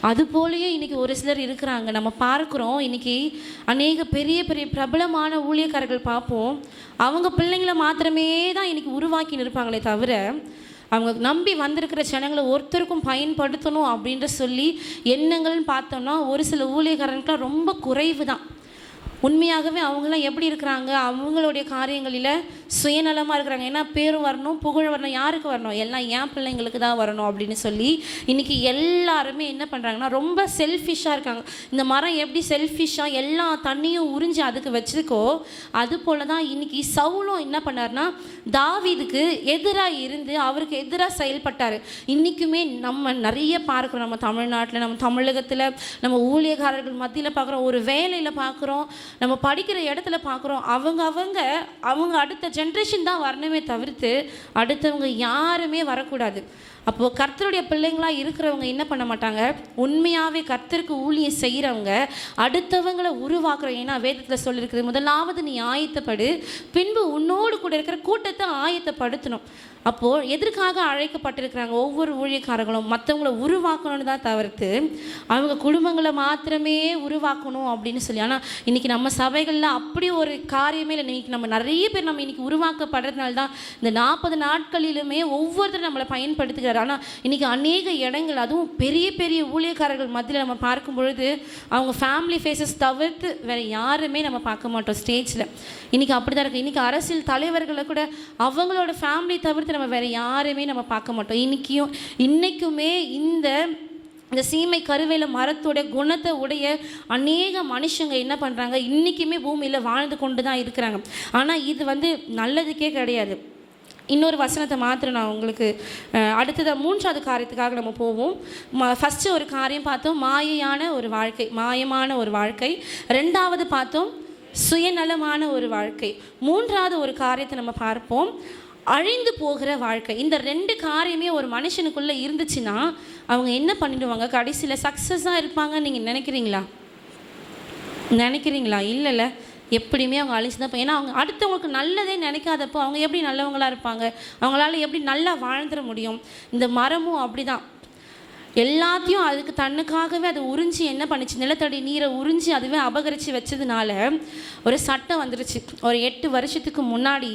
Speaker 1: அது போலேயே இன்றைக்கி ஒரு சிலர் இருக்கிறாங்க. நம்ம பார்க்குறோம் இன்றைக்கி அநேக பெரிய பெரிய பிரபலமான ஊழியக்காரர்கள் பார்ப்போம், அவங்க பிள்ளைங்களை மாத்திரமே தான் இன்றைக்கி உருவாக்கி இருப்பாங்களே தவிர, அவங்க நம்பி வந்திருக்கிற ஜனங்களை ஒருத்தருக்கும் பயன்படுத்தணும் அப்படின்ற சொல்லி எண்ணங்கள்னு பார்த்தோம்னா ஒரு சில ஊழியக்காரங்களுக்குலாம் ரொம்ப குறைவு தான். உண்மையாகவே அவங்களாம் எப்படி இருக்கிறாங்க, அவங்களுடைய காரியங்களில் சுயநலமாக இருக்கிறாங்க. ஏன்னா பேரும் வரணும், புகழ் வரணும், யாருக்கு வரணும், எல்லாம் என் பிள்ளைங்களுக்கு தான் வரணும் அப்படின்னு சொல்லி இன்றைக்கி எல்லாருமே என்ன பண்ணுறாங்கன்னா ரொம்ப செல்ஃபிஷாக இருக்காங்க. இந்த மரம் எப்படி செல்ஃபிஷாக எல்லா தண்ணியும் உறிஞ்சி அதுக்கு வச்சுக்கோ, அது போல் தான் இன்றைக்கி சவுலும் என்ன பண்ணார்னா தாவீதுக்கு எதிராக இருந்து அவருக்கு எதிராக செயல்பட்டார். இன்றைக்குமே நம்ம நிறைய பார்க்குறோம், நம்ம தமிழ்நாட்டில், நம்ம தமிழகத்தில், நம்ம ஊழியக்காரர்கள் மத்தியில் பார்க்குறோம், ஒரு வேலையில் பார்க்குறோம், நம்ம படிக்கிற இடத்துல பார்க்குறோம். அவங்க அடுத்த ஜென்ரேஷன் தான் வரணுமே தவிர்த்து அடுத்தவங்க யாருமே வரக்கூடாது. அப்போது கர்த்தருடைய பிள்ளைங்களாக இருக்கிறவங்க என்ன பண்ண மாட்டாங்க, உண்மையாகவே கர்த்தருக்கு ஊழியம் செய்கிறவங்க அடுத்தவங்களை உருவாக்குறோம். ஏன்னா வேதத்தில் சொல்லியிருக்குது, முதலாவது நீ ஆயத்தப்படு, பின்பு உன்னோடு கூட இருக்கிற கூட்டத்தை ஆயத்தப்படுத்தணும். அப்போது எதற்காக அழைக்கப்பட்டிருக்கிறாங்க ஒவ்வொரு ஊழியக்காரர்களும், மற்றவங்களை உருவாக்கணும்னு தான் தவிர்த்து அவங்க குடும்பங்களை மாத்திரமே உருவாக்கணும் அப்படின்னு சொல்லி. ஆனால் இன்றைக்கி நம்ம சபைகளில் அப்படி ஒரு காரியமே இல்லை. இன்றைக்கி நம்ம நிறைய பேர் நம்ம இன்றைக்கி உருவாக்கப்படுறதுனால தான் இந்த 40 நாட்களிலுமே ஒவ்வொருத்தரும் நம்மளை பயன்படுத்துகிறார். ஆனால் இன்றைக்கி அநேக இடங்கள், அதுவும் பெரிய பெரிய ஊழியக்காரர்கள் மத்தியில் நம்ம பார்க்கும் பொழுது அவங்க ஃபேமிலி ஃபேஸஸ் தவிர்த்து வேறு யாருமே நம்ம பார்க்க மாட்டோம் ஸ்டேஜில். இன்றைக்கி அப்படி தான் இருக்குது. இன்றைக்கி அரசியல் தலைவர்களை கூட அவங்களோட ஃபேமிலி தவிர்த்து நம்ம வேறு யாருமே நம்ம பார்க்க மாட்டோம். இன்றைக்குமே இந்த இந்த சீமை கருவேல மரத்தோட குணத்தை உடைய அநேக மனுஷங்க என்ன பண்ணுறாங்க, இன்றைக்குமே பூமியில் வாழ்ந்து கொண்டு தான் இருக்கிறாங்க. ஆனால் இது வந்து நல்லதுக்கே கிடையாது. இன்னொரு வசனத்தை மாத்திரம் நான் உங்களுக்கு அடுத்தது 3வது காரியத்துக்காக நம்ம போவோம். ஃபஸ்ட்டு ஒரு காரியம் பார்த்தோம், மாயமான ஒரு வாழ்க்கை. 2வது பார்த்தோம் சுயநலமான ஒரு வாழ்க்கை. 3வது ஒரு காரியத்தை நம்ம பார்ப்போம், அழிந்து போகிற வாழ்க்கை. இந்த 2 காரியமே ஒரு மனுஷனுக்குள்ளே இருந்துச்சுன்னா அவங்க என்ன பண்ணிடுவாங்க, கடைசியில் சக்ஸஸாக இருப்பாங்கன்னு நீங்கள் நினைக்கிறீங்களா? இல்லைல்ல, எப்படியுமே அவங்க அழிச்சு தான். ஏன்னா அவங்க அடுத்தவங்களுக்கு நல்லதே நினைக்காதப்போ அவங்க எப்படி நல்லவங்களாக இருப்பாங்க, அவங்களால எப்படி நல்லா வாழ்ந்துட முடியும்? இந்த மரமும் அப்படி தான், எல்லாத்தையும் அதுக்கு தன்னுக்காகவே அது உறிஞ்சி என்ன பண்ணிச்சு, நிலத்தடி நீரை உறிஞ்சி அதுவே அபகரித்து வச்சதுனால ஒரு சட்டம் வந்துருச்சு. ஒரு 8 வருஷத்துக்கு முன்னாடி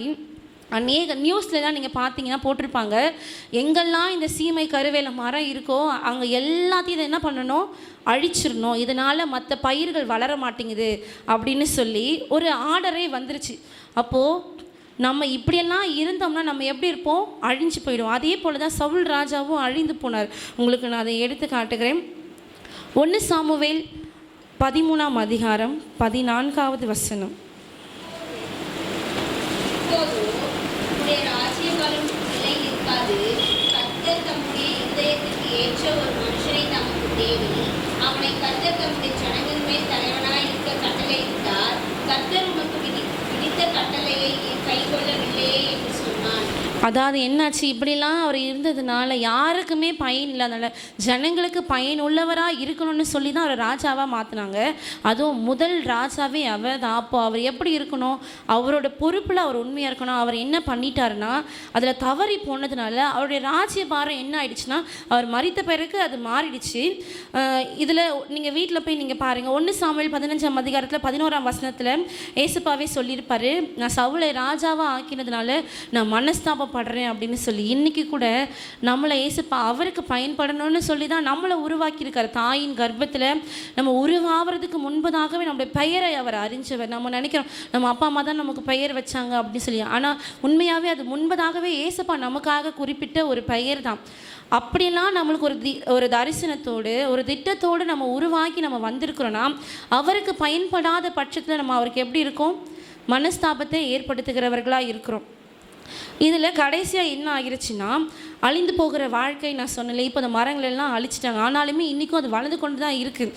Speaker 1: அநேக நியூஸ்லலாம் நீங்கள் பார்த்தீங்கன்னா போட்டிருப்பாங்க, எங்கெல்லாம் இந்த சீமை கருவேல மரம் இருக்கோ அங்கே எல்லாத்தையும் இதை என்ன பண்ணணும், அழிச்சிடணும், இதனால் மற்ற பயிர்கள் வளர மாட்டேங்குது அப்படின்னு சொல்லி ஒரு ஆர்டரே வந்துருச்சு. அப்போது நம்ம இப்படியெல்லாம் இருந்தோம்னா நம்ம எப்படி இருப்போம், அழிஞ்சு போயிடுவோம். அதே போல் தான் சவுல் ராஜாவும் அழிந்து போனார். உங்களுக்கு நான் அதை எடுத்து காட்டுகிறேன். 1 சாமுவேல் 13ஆம் அதிகாரம் 14வது வசனம்.
Speaker 3: ராஜ்யபாலம் நிலை இருக்காது. கர்த்தர் தம்முடைய இதயத்திற்கு ஏற்ற ஒரு மனுஷனை தமக்கு தேடி அவனை கர்த்தர் தம்முடைய ஜனங்கள் மேல் தலைவனாய் இருக்க கட்டளையிட்டார். கர்த்தர் உமக்கு விதித்த கட்டளையை கைக்கொள்ளவில்லையே என்று சொன்னான்.
Speaker 1: அதாவது என்னாச்சு, இப்படிலாம் அவர் இருந்ததுனால யாருக்குமே பயன் இல்லாதனால ஜனங்களுக்கு பயனுள்ளவராக இருக்கணும்னு சொல்லி தான் அவர் ராஜாவாக மாற்றினாங்க. அதுவும் முதல் ராஜாவே அவர் தான். அப்போ அவர் எப்படி இருக்கணும், அவரோட பொறுப்பில் அவர் உண்மையாக இருக்கணும். அவர் என்ன பண்ணிட்டாருன்னா அதில் தவறி போனதுனால அவருடைய ராஜ்யபாரம் என்ன ஆயிடுச்சுன்னா அவர் மரித்த பிறகு அது மாறிடுச்சு. இதில் நீங்கள் வீட்டில் போய் நீங்கள் பாருங்கள், 1 சாமுவேல் 15ஆம் அதிகாரத்தில் 11ஆம் வசனத்தில் ஏசப்பாவே சொல்லியிருப்பார், நான் சவுலை ராஜாவாக ஆக்கினதுனால நான் மனஸ்தாபப்படுறேன் அப்படின்னு சொல்லி. இன்றைக்கி கூட நம்மளை ஏசப்பா அவருக்கு பயன்படணும்னு சொல்லி தான் நம்மளை உருவாக்கியிருக்கார். தாயின் கர்ப்பத்தில் நம்ம உருவாகிறதுக்கு முன்பதாகவே நம்முடைய பெயரை அவர் அறிஞ்சவர். நம்ம நினைக்கிறோம் நம்ம அப்பா அம்மா தான் நமக்கு பெயர் வச்சாங்க அப்படின்னு சொல்லி, ஆனால் உண்மையாகவே அது முன்பதாகவே ஏசப்பா நமக்காக குறிப்பிட்ட ஒரு பெயர் தான். அப்படியெல்லாம் நம்மளுக்கு ஒரு தரிசனத்தோடு ஒரு திட்டத்தோடு நம்ம உருவாக்கி நம்ம வந்திருக்கிறோன்னா அவருக்கு பயன்படாத பட்சத்தில் நம்ம அவருக்கு எப்படி இருக்கோம், மனஸ்தாபத்தை ஏற்படுத்துகிறவர்களாக இருக்கிறோம். இதில் கடைசியாக என்ன ஆகிருச்சுன்னா அழிந்து போகிற வாழ்க்கை. நான் சொன்னல, இப்போ அந்த மரங்கள் எல்லாம் அழிச்சிட்டாங்க, ஆனாலுமே இன்றைக்கும் அது வளர்ந்து கொண்டு தான் இருக்குது.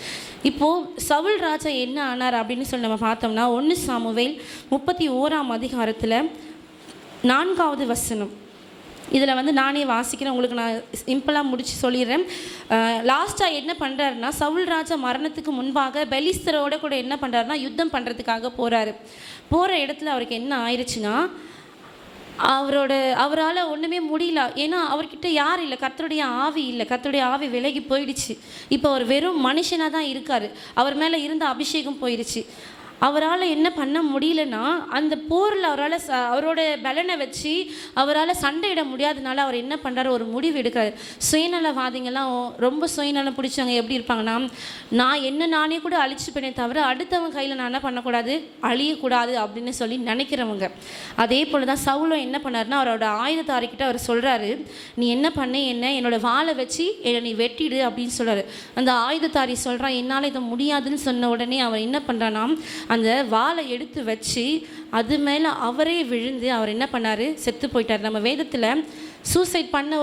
Speaker 1: இப்போது சவுல் ராஜா என்ன ஆனார் அப்படின்னு சொல்லி நம்ம பார்த்தோம்னா 1 சாமுவேல் 31ஆம் அதிகாரத்தில் 4வது வசனம். இதில் வந்து நானே வாசிக்கிறேன், உங்களுக்கு நான் சிம்பிளாக முடித்து சொல்லிடுறேன். லாஸ்ட்டாக என்ன பண்ணுறாருன்னா சவுல் ராஜா மரணத்துக்கு முன்பாக பெலிஸ்தரோட கூட என்ன பண்ணுறாருன்னா யுத்தம் பண்ணுறதுக்காக போகிற இடத்துல அவருக்கு என்ன ஆயிடுச்சுன்னா அவரால் ஒன்றுமே முடியல. ஏன்னா அவர்கிட்ட யார் இல்லை, கர்த்தருடைய ஆவி இல்லை, கர்த்தருடைய ஆவி விலகி போயிடுச்சு. இப்போ அவர் வெறும் மனுஷனாக தான் இருக்கார், அவர் மேலே இருந்த அபிஷேகம் போயிடுச்சு. அவரால் என்ன பண்ண முடியலன்னா அந்த போரில் அவரோட பலனை வச்சு அவரால் சண்டையிட முடியாதனால அவர் என்ன பண்ணுறாரு, ஒரு முடிவு எடுக்கிறார். சுயநலவாதிங்கெல்லாம் ரொம்ப சுயநலம் பிடிச்சவங்க எப்படி இருப்பாங்கன்னா, நான் நானே கூட அழிச்சுப்பேனே தவிர அடுத்தவங்க கையில் நான் என்ன பண்ணக்கூடாது, அழியக்கூடாது அப்படின்னு சொல்லி நினைக்கிறவங்க. அதே போல் தான் சவுலும் என்ன பண்ணாருன்னா அவரோட ஆயுதத்தாரிக்கிட்ட அவர் சொல்கிறாரு, நீ என்ன பண்ண, என்னோட வாளை வச்சு என்னை நீ வெட்டிடு அப்படின்னு சொல்கிறாரு. அந்த ஆயுதத்தாரி சொல்கிறான், என்னால் இதை முடியாதுன்னு சொன்ன உடனே அவர் என்ன பண்ணுறான்னா அந்த வாளை எடுத்து வச்சு அது மேலே அவரே விழுந்து அவர் என்ன பண்ணார், செத்து போயிட்டார். நம்ம வேதத்தில் சூசைட் பண்ண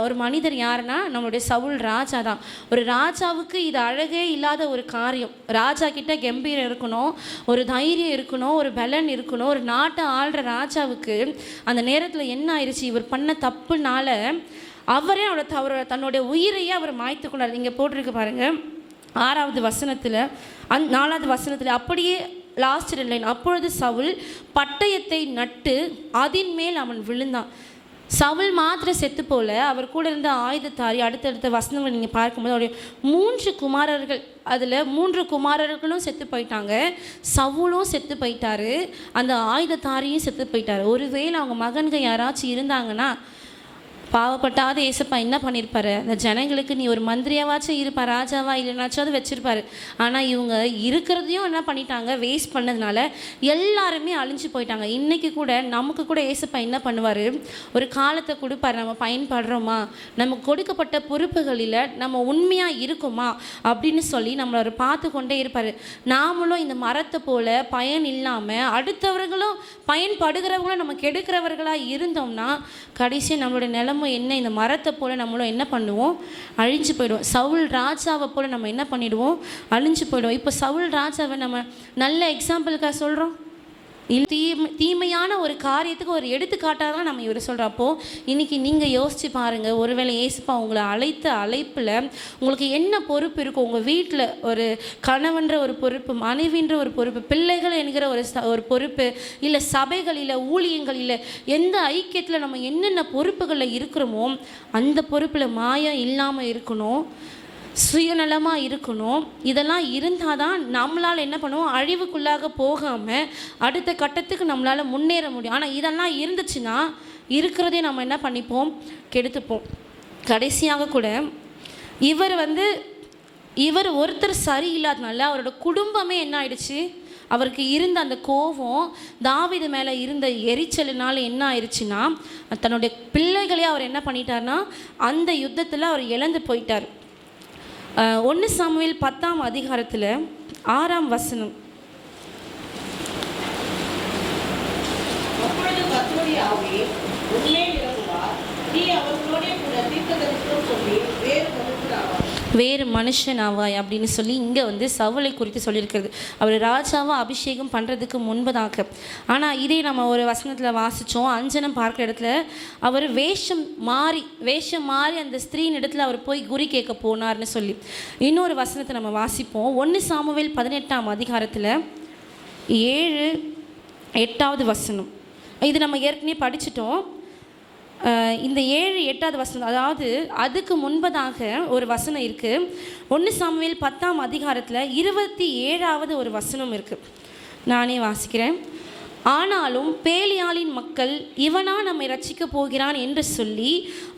Speaker 1: ஒரு மனிதர் யாருன்னா நம்மளுடைய சவுல் ராஜா தான். ஒரு ராஜாவுக்கு இது அழகே இல்லாத ஒரு காரியம். ராஜா கிட்ட கம்பீரம் இருக்கணும், ஒரு தைரியம் இருக்கணும், ஒரு பலன் இருக்கணும். ஒரு நாட்டை ஆள்ற ராஜாவுக்கு அந்த நேரத்தில் என்ன ஆயிடுச்சு, இவர் பண்ண தப்புனால அவரே தன்னுடைய உயிரையே அவர் மாய்த்து கொண்டார். இங்கே போட்டிருக்கு பாருங்கள் 6வது வசனத்தில் 4வது வசனத்தில் அப்படியே லாஸ்ட் லைன், அப்பொழுது சவுல் பட்டயத்தை நட்டு அதின் மேல் அவன் விழுந்தான். சவுல் மாத்திர செத்து போல அவர் கூட இருந்த ஆயுதத்தாரி. அடுத்தடுத்த வசனங்களை நீங்கள் பார்க்கும்போது அவருடைய 3 குமாரர்கள், அதில் 3 குமாரர்களும் செத்து போயிட்டாங்க, சவுலும் செத்து போயிட்டாரு, அந்த ஆயுதத்தாரியும் செத்து போயிட்டாரு. ஒருவேளை அவங்க மகன்கள் யாராச்சும் இருந்தாங்கன்னா பாவப்பட்டாத ஏசப்பா என்ன பண்ணியிருப்பாரு, அந்த ஜனங்களுக்கு நீ ஒரு மந்திரியாவாச்சும் இருப்பா, ராஜாவா இல்லைனாச்சும் வச்சுருப்பாரு. ஆனால் இவங்க இருக்கிறதையும் என்ன பண்ணிட்டாங்க, வேஸ்ட் பண்ணதுனால எல்லாருமே அழிஞ்சு போயிட்டாங்க. இன்றைக்கி கூட நமக்கு கூட ஏசப்பா என்ன பண்ணுவார், ஒரு காலத்தை கொடுப்பார். நம்ம பயன்படுறோமா, நமக்கு கொடுக்கப்பட்ட பொறுப்புகளில் நம்ம உண்மையாக இருக்குமா அப்படின்னு சொல்லி நம்மளை பார்த்து கொண்டே இருப்பார். நாமளும் இந்த மரத்தை போல் பயன் இல்லாமல் அடுத்தவர்களும் பயன்படுகிறவங்களும் நம்ம கெடுக்கிறவர்களாக இருந்தோம்னா கடைசியாக நம்மளுடைய நிலைமை என்ன, இந்த மரத்தை போல் நம்மளும் என்ன பண்ணுவோம், அழிஞ்சு போயிடுவோம். சவுல் ராஜாவை போல் நம்ம என்ன பண்ணிடுவோம், அழிஞ்சு போயிடுவோம். இப்போ சவுல் ராஜாவை நம்ம நல்ல எக்ஸாம்பிளுக்காக சொல்கிறோம், தீமையான ஒரு காரியத்துக்கு ஒரு எடுத்துக்காட்டாக தான் நம்ம இவர் சொல்கிறோம். அப்போது இன்றைக்கி நீங்கள் யோசித்து பாருங்கள், ஒருவேளை ஏசப்பா உங்களை அழைத்த அழைப்பில் உங்களுக்கு என்ன பொறுப்பு இருக்கும், உங்கள் வீட்டில் ஒரு கணவன்ற ஒரு பொறுப்பு, மனைவின்ற ஒரு பொறுப்பு, பிள்ளைகள் என்கிற ஒரு பொறுப்பு, இல்லை சபைகளில் ஊழியங்களில் எந்த ஐக்கியத்தில் நம்ம என்னென்ன பொறுப்புகளில் இருக்கிறோமோ அந்த பொறுப்பில் மாயம் இல்லாமல் இருக்கணும், சுயநலமாக இருக்கணும். இதெல்லாம் இருந்தால் தான் நம்மளால் என்ன பண்ணுவோம், அழிவுக்குள்ளாக போகாமல் அடுத்த கட்டத்துக்கு நம்மளால் முன்னேற முடியும். ஆனால் இதெல்லாம் இருந்துச்சுன்னா இருக்கிறதே நம்ம என்ன பண்ணிப்போம், கெடுத்துப்போம். கடைசியாக கூட இவர் ஒருத்தர் சரியில்லாதனால அவரோட குடும்பமே என்ன ஆயிடுச்சு, அவருக்கு இருந்த அந்த கோபம், தாவீது மேலே இருந்த எரிச்சலினால் என்ன ஆயிடுச்சுன்னா தன்னுடைய பிள்ளைகளே அவர் என்ன பண்ணிட்டார்னா அந்த யுத்தத்தில் அவர் இழந்து போயிட்டார். 1 சாமுவேல் 10ஆம் அதிகாரத்தில் 6ஆம் வசனம்.
Speaker 4: அப்பொழுது கர்த்தருடைய ஆவி உன்மேல் இறங்குவார், நீ அவர்களோடே கூட தீர்க்கதரிசனம் சொல்லி
Speaker 1: வேறு மனுஷனாவாய் அப்படின்னு சொல்லி இங்கே சவுலை குறித்து சொல்லியிருக்கிறது. அவர் ராஜாவை அபிஷேகம் பண்ணுறதுக்கு முன்பதாக. ஆனால் இதே நம்ம ஒரு வசனத்தில் வாசித்தோம், அஞ்சனம் பார்க்குற இடத்துல அவர் வேஷம் மாறி அந்த ஸ்திரீன் இடத்துல அவர் போய் குறி கேட்க போனார்னு சொல்லி இன்னொரு வசனத்தை நம்ம வாசிப்போம். 1 சாமுவேல் 18ஆம் அதிகாரத்தில் 7-8வது வசனம். இது நம்ம ஏற்கனவே படிச்சிட்டோம். இந்த 7-8வது வசனம், அதாவது அதுக்கு முன்பதாக ஒரு வசனம் இருக்குது. 1 சாமுவேல் 10ஆம் அதிகாரத்தில் 27வது ஒரு வசனம் இருக்குது. நானே வாசிக்கிறேன். ஆனாலும் பேலியாளின் மக்கள் இவனா நம்மை ரட்சிக்க போகிறான் என்று சொல்லி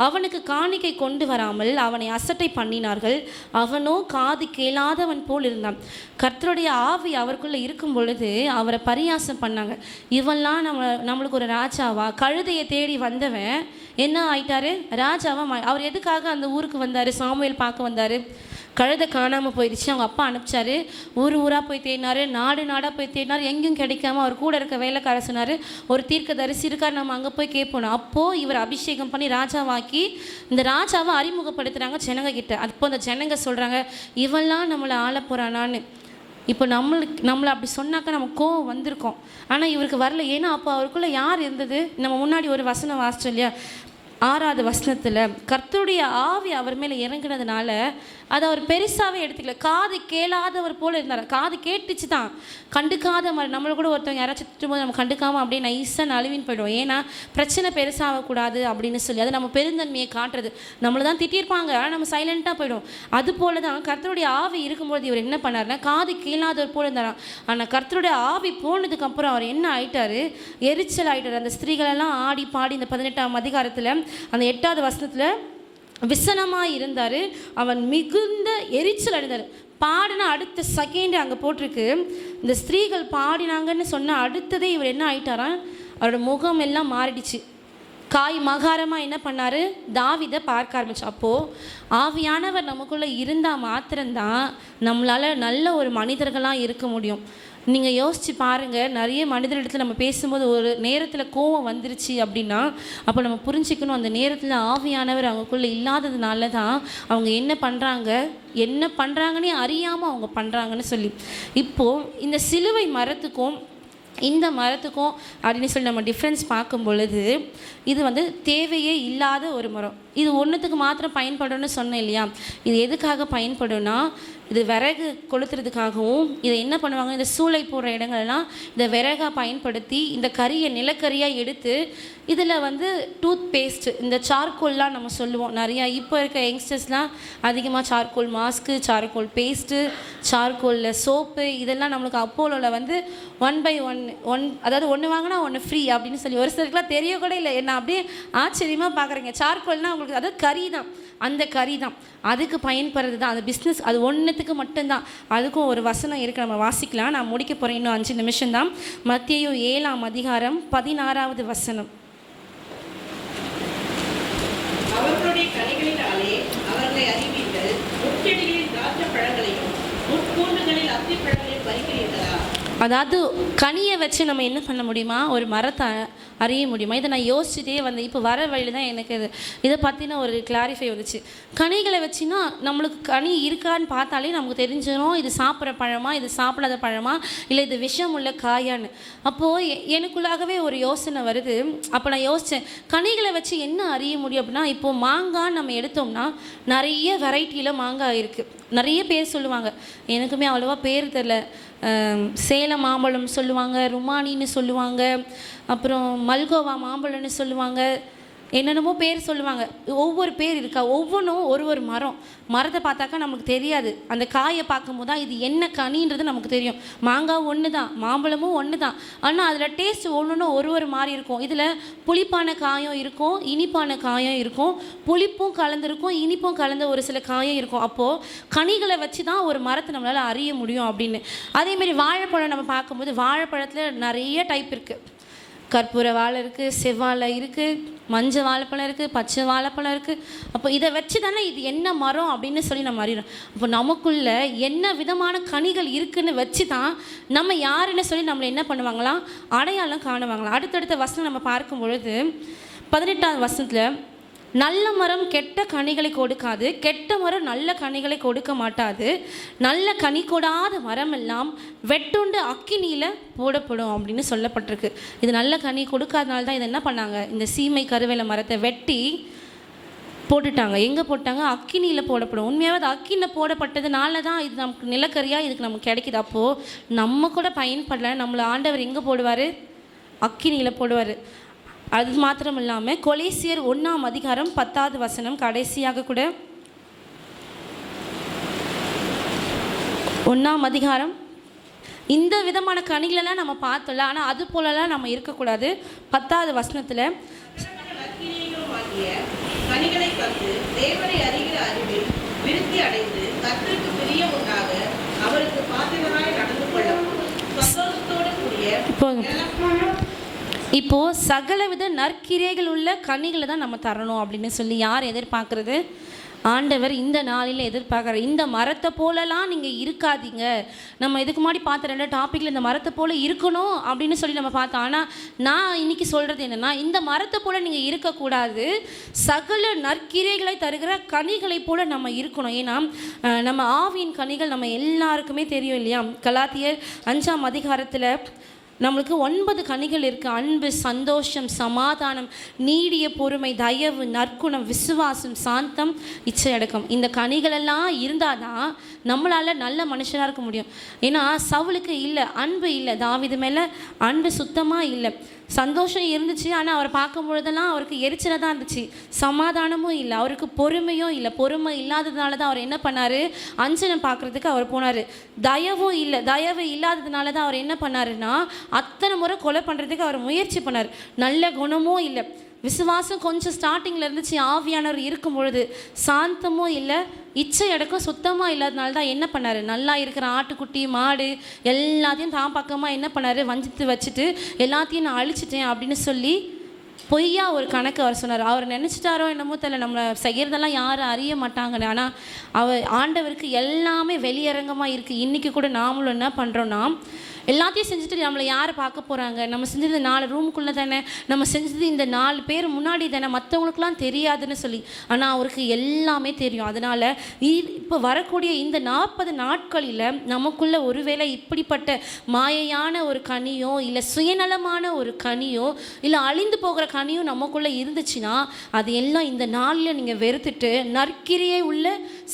Speaker 1: அவனுக்கு காணிக்கை கொண்டு வராமல் அவனை அசட்டை பண்ணினார்கள். அவனோ காது கேளாதவன் போல் இருந்தான். கர்த்தருடைய ஆவி அவருக்குள்ளே இருக்கும் பொழுது அவரை பரியாசம் பண்ணாங்க. இவன்லாம் நம்மளுக்கு ஒரு ராஜாவா, கழுதையை தேடி வந்தவன் என்ன ஆயிட்டாரு, ராஜாவா. அவர் எதுக்காக அந்த ஊருக்கு வந்தார், சாமுவேல் பார்க்க வந்தார். கழுதை காணாமல் போயிடுச்சு, அவங்க அப்பா அனுப்பிச்சாரு. ஊராக போய் தேடினார், நாடாக போய் தேடினார், எங்கேயும் கிடைக்காம அவர் கூட இருக்க வேலைக்கார சொன்னார், ஒரு தீர்க்க தரிசி இருக்கார், நம்ம அங்கே போய் கேட்போம். அப்போது இவர் அபிஷேகம் பண்ணி ராஜாவாக்கி இந்த ராஜாவை அறிமுகப்படுத்துகிறாங்க ஜனங்க கிட்ட. அப்போ அந்த ஜனங்க சொல்கிறாங்க, இவெல்லாம் நம்மளை ஆள போகிறானான்னு. இப்போ நம்மளை அப்படி சொன்னாக்கா நமக்கு கோவம் வந்திருக்கோம். ஆனால் இவருக்கு வரல. ஏன்னா அப்போ அவருக்குள்ளே யார் இருந்தது, நம்ம முன்னாடி ஒரு வசனம் வாசிச்சோம் இல்லையா, 6வது வசனத்தில் கர்த்தருடைய ஆவி அவர் மேலே இறங்கினதுனால அதை அவர் பெருசாகவே எடுத்துக்கல. காது கேளாதவர் போல் இருந்தார். காது கேட்டுச்சு தான், கண்டுக்காத மாதிரி. நம்மளை கூட ஒருத்தவங்க யாராச்சும் திட்டும்போது நம்ம கண்டுக்காமல் அப்படியே நைஸாக நழுவின்னு போய்டுவோம். ஏன்னா பிரச்சனை பெருசாகக்கூடாது அப்படின்னு சொல்லி அது நம்ம பெருந்தன்மையை காட்டுறது. நம்மளை தான் திட்டியிருப்பாங்க, ஆனால் நம்ம சைலண்ட்டாக போய்டுவோம். அது போல தான் கர்த்தருடைய ஆவி இருக்கும்போது இவர் என்ன பண்ணார்னா காது கேளாதவர் போல் இருந்தாராம். ஆனால் கர்த்தருடைய ஆவி போனதுக்கப்புறம் அவர் என்ன ஆயிட்டார், எரிச்சல் ஆகிட்டார். அந்த ஸ்திரீகளெல்லாம் ஆடி பாடி இந்த 18ஆம் அதிகாரத்தில் அந்த 8வது வசனத்தில் விசனமாக இருந்தார். அவன் மிகுந்த எரிச்சல் அடைந்தார். பாடின அடுத்த செகண்ட் அங்கே போட்டிருக்கு, இந்த ஸ்திரீகள் பாடினாங்கன்னு சொன்ன அடுத்ததே இவர் என்ன ஆயிட்டாராம், அவரோட முகம் எல்லாம் மாறிடுச்சு. மகாரமாக என்ன பண்ணார், தாவீதை பார்க்க ஆரம்பிச்சு. அப்போது ஆவியானவர் நமக்குள்ளே இருந்தால் மாத்திரம்தான் நம்மளால் நல்ல ஒரு மனிதர்களாக இருக்க முடியும். நீங்கள் யோசித்து பாருங்கள், நிறைய மனிதர்களிடத்தில் நம்ம பேசும்போது ஒரு நேரத்தில் கோவம் வந்துருச்சு அப்படின்னா அப்போ நம்ம புரிஞ்சிக்கணும், அந்த நேரத்தில் ஆவியானவர் அவங்களுக்குள்ளே இல்லாததுனால தான் அவங்க என்ன பண்ணுறாங்கன்னே அறியாமல் அவங்க பண்ணுறாங்கன்னு சொல்லி. இப்போது இந்த சிலுவை மரத்துக்கும் இந்த மரத்துக்கும் அப்படின்னு சொல்லி நம்ம டிஃப்ரென்ஸ் பார்க்கும் பொழுது இது தேவையே இல்லாத ஒரு மரம். இது ஒன்றுத்துக்கு மாத்திரம் பயன்படும்னு சொன்னேன் இல்லையா. இது எதுக்காக பயன்படும்னா, இது விறகு கொளுத்துறதுக்காகவும் இதை என்ன பண்ணுவாங்க, இந்த சூளை போடுற இடங்கள்லாம் இந்த விறகாக பயன்படுத்தி இந்த கறியை நிலக்கரியாக எடுத்து இதில் வந்து டூத் பேஸ்ட், இந்த சார்கோல்லாம் நம்ம சொல்லுவோம் நிறையா. இப்போ இருக்க யங்ஸ்டர்ஸ்லாம் அதிகமாக சார்கோல் மாஸ்க்கு, சார்கோல் பேஸ்ட்டு, சார்கோலில் சோப்பு, இதெல்லாம் நம்மளுக்கு அப்போலோவில் வந்து 1/1 அதாவது ஒன்று வாங்கினா ஒன்று ஃப்ரீ அப்படின்னு சொல்லி ஒரு சிலருக்குலாம் தெரிய கூட இல்லை. என்ன அப்படியே ஆச்சரியமாக பார்க்குறீங்க. சார்கோல்னால் உங்களுக்கு அதாவது கறி தான், அந்த கறி தான் அதுக்கு பயன்படுறது தான் அந்த பிஸ்னஸ். அது ஒன்றுத்துக்கு மட்டும்தான். அதுக்கும் ஒரு வசனம் இருக்குது, நம்ம வாசிக்கலாம். நான் முடிக்க போகிறேன், இன்னும் 5 நிமிஷம்தான். மத்தேயு 7ஆம் அதிகாரம் 16வது வசனம்.
Speaker 4: அவர்களுடைய கனிகளினாலே அவர்களை அறிவீர்கள். முட்செடிகளில் திராட்சை பழங்களையும் முட்பூண்டுகளில் அத்தி பழங்களையும் பறிக்கிறீர்களா?
Speaker 1: அதாவது கனியை வச்சு நம்ம என்ன பண்ண முடியுமா, ஒரு மரத்தை அறிய முடியுமா? இதை நான் யோசிச்சுட்டே வந்தேன். இப்போ வர வழியில் தான் எனக்கு இதை பற்றின ஒரு கிளாரிஃபை வந்துச்சு. கனிகளை வச்சுன்னா நம்மளுக்கு கனி இருக்கான்னு பார்த்தாலே நமக்கு தெரிஞ்சிடும் இது சாப்பிட்ற பழமா, இது சாப்பிடாத பழமா, இல்லை இது விஷம் உள்ள காயான்னு. அப்போது எனக்குள்ளாகவே ஒரு யோசனை வருது. அப்போ நான் யோசித்தேன், கனிகளை வச்சு என்ன அறிய முடியும் அப்படின்னா, இப்போது மாங்காய் நம்ம எடுத்தோம்னா நிறைய வெரைட்டியில் மாங்காய் இருக்குது. நிறைய பேர் சொல்லுவாங்க, எனக்குமே அவ்வளோவா பேர் தெரில. சேலம் மாம்பழம் சொல்லுவாங்க, ருமானின்னு சொல்லுவாங்க, அப்புறம் மல்கோவா மாம்பழம்னு சொல்லுவாங்க, என்னென்னமோ பேர் சொல்லுவாங்க. ஒவ்வொரு பேர் இருக்கா, ஒவ்வொன்றும் ஒரு மரத்தை பார்த்தாக்கா நமக்கு தெரியாது. அந்த காயை பார்க்கும்போது தான் இது என்ன கனின்றது நமக்கு தெரியும். மாங்காய் ஒன்று தான், மாம்பழமும் ஒன்று தான், ஆனால் அதில் டேஸ்ட் ஒன்றும் ஒரு மாதிரி இருக்கும். இதில் புளிப்பான காயும் இருக்கும், இனிப்பான காயும் இருக்கும், புளிப்பும் கலந்துருக்கும், இனிப்பும் கலந்த ஒரு சில காயும் இருக்கும். அப்போது கனிகளை வச்சு தான் ஒரு மரத்தை நம்மளால் அறிய முடியும் அப்படின்னு. அதேமாரி வாழைப்பழம் நம்ம பார்க்கும்போது வாழைப்பழத்தில் நிறைய டைப் இருக்குது. கற்பூர வாழை இருக்குது, செவ்வாழை இருக்குது, மஞ்சள் வாழைப்பழம் இருக்குது, பச்சை வாழைப்பழம் இருக்குது. அப்போ இதை வச்சு தானே இது என்ன மரம் அப்படின்னு சொல்லி நம்ம அறிகிறோம். அப்போ நமக்குள்ள என்ன விதமான கனிகள் இருக்குதுன்னு வச்சு தான் நம்ம யாருன்னு சொல்லி நம்மளை என்ன பண்ணுவாங்களாம், அடையாளம் காணுவாங்களாம். அடுத்தடுத்த வசனம் நம்ம பார்க்கும் பொழுது 18ஆம் வசனத்தில், நல்ல மரம் கெட்ட கனிகளை கொடுக்காது, கெட்ட மரம் நல்ல கனிகளை கொடுக்க மாட்டாது, நல்ல கனி கொடாத மரம் எல்லாம் வெட்டுண்டு அக்கினியில் போடப்படும் அப்படின்னு சொல்லப்பட்டிருக்கு. இது நல்ல கனி கொடுக்காதனால தான் இதை என்ன பண்ணாங்க, இந்த சீமை கருவேல மரத்தை வெட்டி போட்டுட்டாங்க. எங்கே போட்டாங்க, அக்கினியில் போடப்படும். உண்மையாகவே அது அக்கினியில் போடப்பட்டதுனால தான் இது நமக்கு நிலக்கரியாக இதுக்கு நமக்கு கிடைக்கிது. அப்போது நம்ம கூட பயன்படல, நம்மளை ஆண்டவர் எங்கே போடுவார், அக்கினியில் போடுவார். அது மாத்திரம் இல்லாமல் கொலேசியர் 1ஆம் அதிகாரம் 10வது வசனம், கடைசியாக கூட 1ஆம் அதிகாரம், இந்த விதமான கனிகளெல்லாம் நம்ம பார்த்தோம்ல, ஆனால் அது போலலாம் நம்ம இருக்கக்கூடாது. 10வது வசனத்தில்,
Speaker 4: கனிகளை கண்டு தேவனை அறிகிற அறிவில் விருத்தி அடைந்து கர்த்தருக்கு பிரியம் உண்டாக அவருக்கு பாத்திரமாய் நடந்து கொள்ளவும் சந்தோஷத்தோடு கூடிய
Speaker 1: இப்போது சகலவித நற்கிரைகள் உள்ள கனிகளை தான் நம்ம தரணும் அப்படின்னு சொல்லி யார் எதிர்பார்க்குறது, ஆண்டவர் இந்த நாளில் எதிர்பார்க்குற. இந்த மரத்தை போலலாம் நீங்கள் இருக்காதீங்க. நம்ம இதுக்கு முன்னாடி பார்த்த 2 டாப்பிக்கில் இந்த மரத்தை போல் இருக்கணும் அப்படின்னு சொல்லி நம்ம பார்த்தோம். ஆனால் நான் இன்றைக்கி சொல்கிறது என்னென்னா, இந்த மரத்தை போல் நீங்கள் இருக்கக்கூடாது, சகல நற்கிரைகளை தருகிற கனிகளை போல் நம்ம இருக்கணும். ஏன்னா நம்ம ஆவியின் கனிகள் நம்ம எல்லாருக்குமே தெரியும் இல்லையா. கலாத்தியர் 5ஆம் அதிகாரத்தில் நம்மளுக்கு 9 கனிகள் இருக்குது. அன்பு, சந்தோஷம், சமாதானம், நீடிய பொறுமை, தயவு, நற்குணம், விசுவாசம், சாந்தம், இச்சையடக்கம். இந்த கனிகளெல்லாம் இருந்தால் தான் நம்மளால் நல்ல மனுஷனாக இருக்க முடியும். ஏன்னா சவுலுக்கு இல்லை, அன்பு இல்லை, தாவீது மேலே அன்பு சுத்தமாக இல்லை. சந்தோஷம் இருந்துச்சு, ஆனால் அவரை பார்க்கும் பொழுதெல்லாம் அவருக்கு எரிச்சலாக தான் இருந்துச்சு. சமாதானமும் இல்லை, அவருக்கு பொறுமையும் இல்லை. பொறுமை இல்லாததுனால தான் அவர் என்ன பண்ணார், அஞ்சனம் பார்க்குறதுக்கு அவர் போனார். தயவும் இல்லை, தயவு இல்லாததுனால தான் அவர் என்ன பண்ணாருன்னா அத்தனை முறை கொலை பண்ணுறதுக்கு அவர் முயற்சி பண்ணார். நல்ல குணமும் இல்லை, விசுவாசம் கொஞ்சம் ஸ்டார்டிங்கில் இருந்துச்சு, ஆவியானவர் இருக்கும் பொழுது. சாந்தமும் இல்லை, இச்சை அடக்கம் சுத்தமாக இல்லாதனால தான் என்ன பண்ணார், நல்லா இருக்கிற ஆட்டுக்குட்டி மாடு எல்லாத்தையும் தான் பக்கமாக என்ன பண்ணார், வஞ்சித்து வச்சுட்டு எல்லாத்தையும் நான் அழிச்சிட்டேன் அப்படின்னு சொல்லி பொய்யா ஒரு கணக்கு அவர் சொன்னார். அவர் நினச்சிட்டாரோ என்னமோ தெரியல, நம்மளை செய்கிறதெல்லாம் யாரும் அறிய மாட்டாங்கன்னு. ஆனால் ஆண்டவருக்கு எல்லாமே வெளியரங்கமாக இருக்குது. இன்றைக்கி கூட நாமளும் என்ன பண்ணுறோன்னா, எல்லாத்தையும் செஞ்சுட்டு நம்மளை யார் பார்க்க போகிறாங்க, நம்ம செஞ்சது 4 ரூமுக்குள்ளே தானே, நம்ம செஞ்சது இந்த 4 பேர் முன்னாடி தானே, மற்றவங்களுக்குலாம் தெரியாதுன்னு சொல்லி. ஆனால் அவருக்கு எல்லாமே தெரியும். அதனால் இப்போ வரக்கூடிய இந்த 40 நாட்களில் நமக்குள்ள ஒருவேளை இப்படிப்பட்ட மாயையான ஒரு கனியோ இல்லை சுயநலமான ஒரு கனியோ இல்லை அழிந்து போகிற கனியோ நமக்குள்ளே இருந்துச்சுன்னா அது எல்லாம் இந்த நாளில் நீங்கள் வெறுத்துட்டு நற்கிரியை உள்ள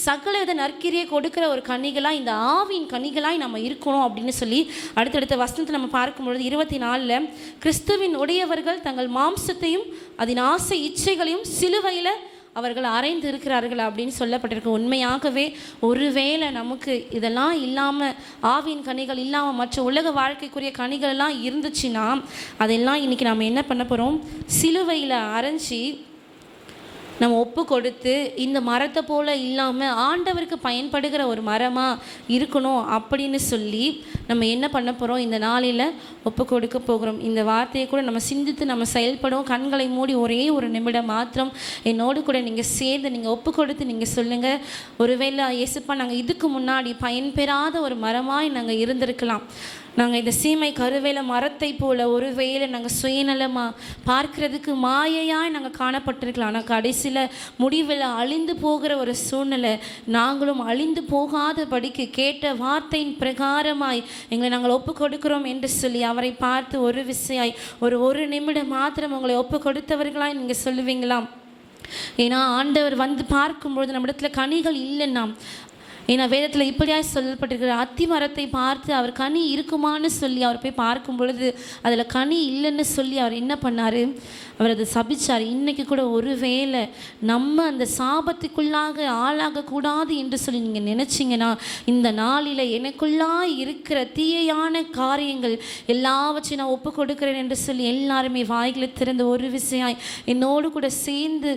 Speaker 1: சகலவித நற்கிரியை கொடுக்குற ஒரு கனிகளாக, இந்த ஆவியின் கனிகளாய் நம்ம இருக்கணும் அப்படின்னு சொல்லி அடுத்தடுத்த வசனத்தை நம்ம பார்க்கும்பொழுது 24 கிறிஸ்துவின் உடையவர்கள் தங்கள் மாம்சத்தையும் அதன் ஆசை இச்சைகளையும் சிலுவையில் அவர்கள் அறைந்து இருக்கிறார்கள் அப்படின்னு சொல்லப்பட்டிருக்கு. உண்மையாகவே ஒருவேளை நமக்கு இதெல்லாம் இல்லாமல், ஆவியின் கனிகள் இல்லாமல் மற்ற உலக வாழ்க்கைக்குரிய கனிகள் எல்லாம் இருந்துச்சுன்னா அதெல்லாம் இன்றைக்கி நம்ம என்ன பண்ண போகிறோம், சிலுவையில் அரைஞ்சி நம்ம ஒப்பு கொடுத்து இந்த மரத்தை போல் இல்லாமல் ஆண்டவருக்கு பயன்படுகிற ஒரு மரமாக இருக்கணும் அப்படின்னு சொல்லி நம்ம என்ன பண்ண போகிறோம், இந்த நாளில் ஒப்பு கொடுக்க போகிறோம். இந்த வார்த்தையை கூட நம்ம சிந்தித்து நம்ம செயல்படும். கண்களை மூடி ஒரே ஒரு நிமிடம் மாத்திரம் என்னோடு கூட நீங்கள் சேர்ந்து நீங்கள் ஒப்பு கொடுத்து நீங்கள் சொல்லுங்கள், ஒருவேளை இயேசுப்பா நாங்கள் இதுக்கு முன்னாடி பயன்பெறாத ஒரு மரமாய் நாங்கள் இருந்திருக்கலாம், நாங்கள் இந்த சீமை கருவேல மரத்தை போல் ஒருவேளை நாங்கள் சுயநலமாக பார்க்குறதுக்கு மாயையாய் நாங்கள் காணப்பட்டிருக்கலாம். ஆனால் கடைசியில் முடிவில் அழிந்து போகிற ஒரு சூழ்நிலை, நாங்களும் அழிந்து போகாதபடிக்கு கேட்ட வார்த்தையின் பிரகாரமாய் எங்களை நாங்கள் ஒப்பு கொடுக்கிறோம் என்று சொல்லி அவரை பார்த்து ஒரு விசையாய் ஒரு நிமிடம் மாத்திரம் உங்களை ஒப்பு கொடுத்தவர்களாய் நீங்கள் சொல்லுவீங்களாம். ஏன்னா ஆண்டவர் வந்து பார்க்கும்பொழுது நம்ம இடத்துல கனிகள் இல்லைன்னா, ஏன்னா வேதத்தில் இப்படியாக சொல்லப்பட்டிருக்கிற அத்தி மரத்தை பார்த்து அவர் கனி இருக்குமான்னு சொல்லி அவர் போய் பார்க்கும் பொழுது அதில் கனி இல்லைன்னு சொல்லி அவர் என்ன பண்ணார், அவர் அதை சபிச்சார். இன்றைக்கி கூட ஒருவேளை நம்ம அந்த சாபத்துக்குள்ளாக ஆளாகக்கூடாது என்று சொல்லி நீங்கள் நினச்சிங்கன்னா இந்த நாளில் எனக்குள்ளாக இருக்கிற தீயான காரியங்கள் எல்லாவற்றையும் நான் ஒப்பு கொடுக்குறேன் என்று சொல்லி எல்லாருமே வாய்களை திறந்து ஒரு விசையாய் என்னோடு கூட சேர்ந்து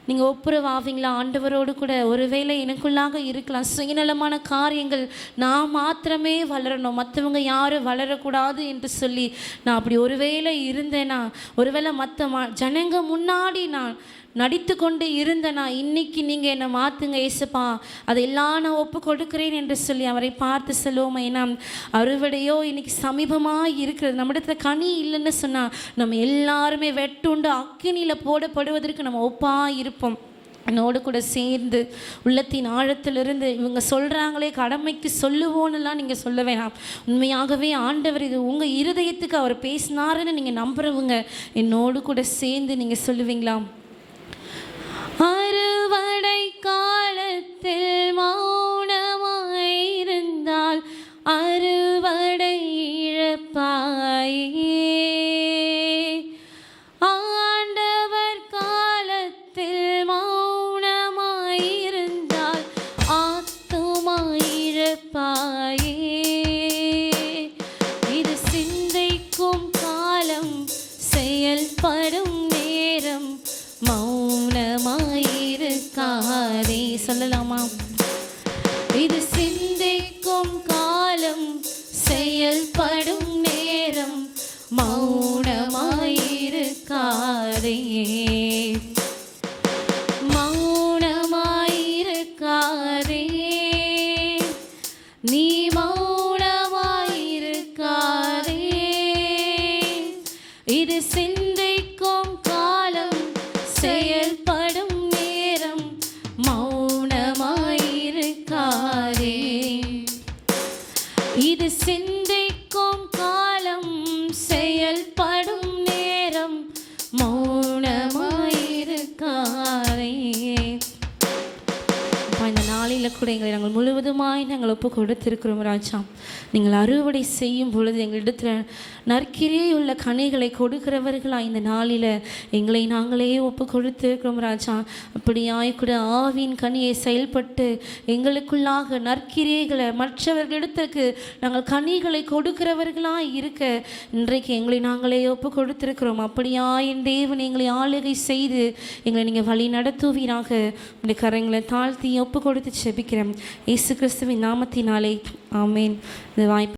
Speaker 1: நீங்கள் ஒப்புரவாவீங்களா ஆண்டவரோடு கூட. ஒருவேளை எனக்குள்ளாக இருக்கலாம் சுயநலமான காரியங்கள், நான் மாத்திரமே வளரணும், மற்றவங்க யாரும் வளரக்கூடாது என்று சொல்லி நான் அப்படி ஒருவேளை இருந்தேன்னா, ஒருவேளை மற்ற ஜனங்க முன்னாடி நான் நடித்து கொண்டு இருந்தேனா, இன்னைக்கு நீங்கள் என்னை மாற்றுங்க ஏசப்பா, அதெல்லாம் நான் ஒப்பு கொடுக்குறேன் என்று சொல்லி அவரை பார்த்து சொல்லுவோம். ஏன்னா அறுவடையோ இன்னைக்கு சமீபமாக இருக்கிறது. நம்ம இடத்துல கனி இல்லைன்னு சொன்னால் நம்ம எல்லாருமே வெட்டுண்டு அக்கினியில் போடப்படுவதற்கு நம்ம ஒப்பாக இருப்போம். என்னோடு கூட சேர்ந்து உள்ளத்தின் ஆழத்திலிருந்து இவங்க சொல்கிறாங்களே கடமைக்கு சொல்லுவோன்னெல்லாம் நீங்கள் சொல்ல வேணாம். உண்மையாகவே ஆண்டவர் இது உங்கள் இருதயத்துக்கு அவர் பேசினாருன்னு நீங்கள் நம்புறவங்க என்னோடு கூட சேர்ந்து நீங்கள் சொல்லுவீங்களா, அறுவடை காலத்தில் மௌனமாயிருந்தால் அறுவடை இழப்பாயே, ஆண்டவர் காலத்தில் மௌனமாயிருந்தால் ஆத்துமாயிழப்பாயே. இது சிந்தைக்கும் காலம் செயல்படும் நேரம் மௌனமாயிருக்காதே. சொல்லலாமா, இது சிந்திக்கும் காலம் செயல்படும் நேரம் மௌனமாயிருக்காதே, மௌனமாயிருக்காதே, நீ மௌனமாயிருக்காதே. இது சிந்திக்கும் காலம் செயல்படும் நேரம் மௌனமாயிருக்காதே, இது சிந்திக்கும் காலம் செயல்படும் நேரம் மௌனமாயிருக்காதே. இந்த நாளில் கூட எங்களை நாங்கள் முழுவதுமாய் நாங்கள் ஒப்பு கொடுத்திருக்கிறோம் ராஜா. நீங்கள் அறுவடை செய்யும் பொழுது எங்களிடத்தில் நற்கிரியை உள்ள கனிகளை கொடுக்கிறவர்களாக இந்த நாளில் எங்களை நாங்களே ஒப்பு கொடுத்திருக்கிறோம் ராஜா. அப்படியாய் கூட ஆவின் கனியை செயல்பட்டு எங்களுக்குள்ளாக நற்கிரியைகளை மற்றவர்களிடத்திற்கு நாங்கள் கனிகளை கொடுக்கிறவர்களாக இருக்க இன்றைக்கு எங்களை நாங்களே ஒப்பு கொடுத்திருக்கிறோம். அப்படியாய் என் தேவன் எங்களை ஆளுகை செய்து எங்களை நீங்கள் வழி நடத்துவீராக. உடைய கரங்களை தாழ்த்தி ஒப்பு கொடுத்து செபிக்கிறேன் இயேசு கிறிஸ்துவின் நாமத்தினாலே, ஆமேன். இந்த வாய்ப்பு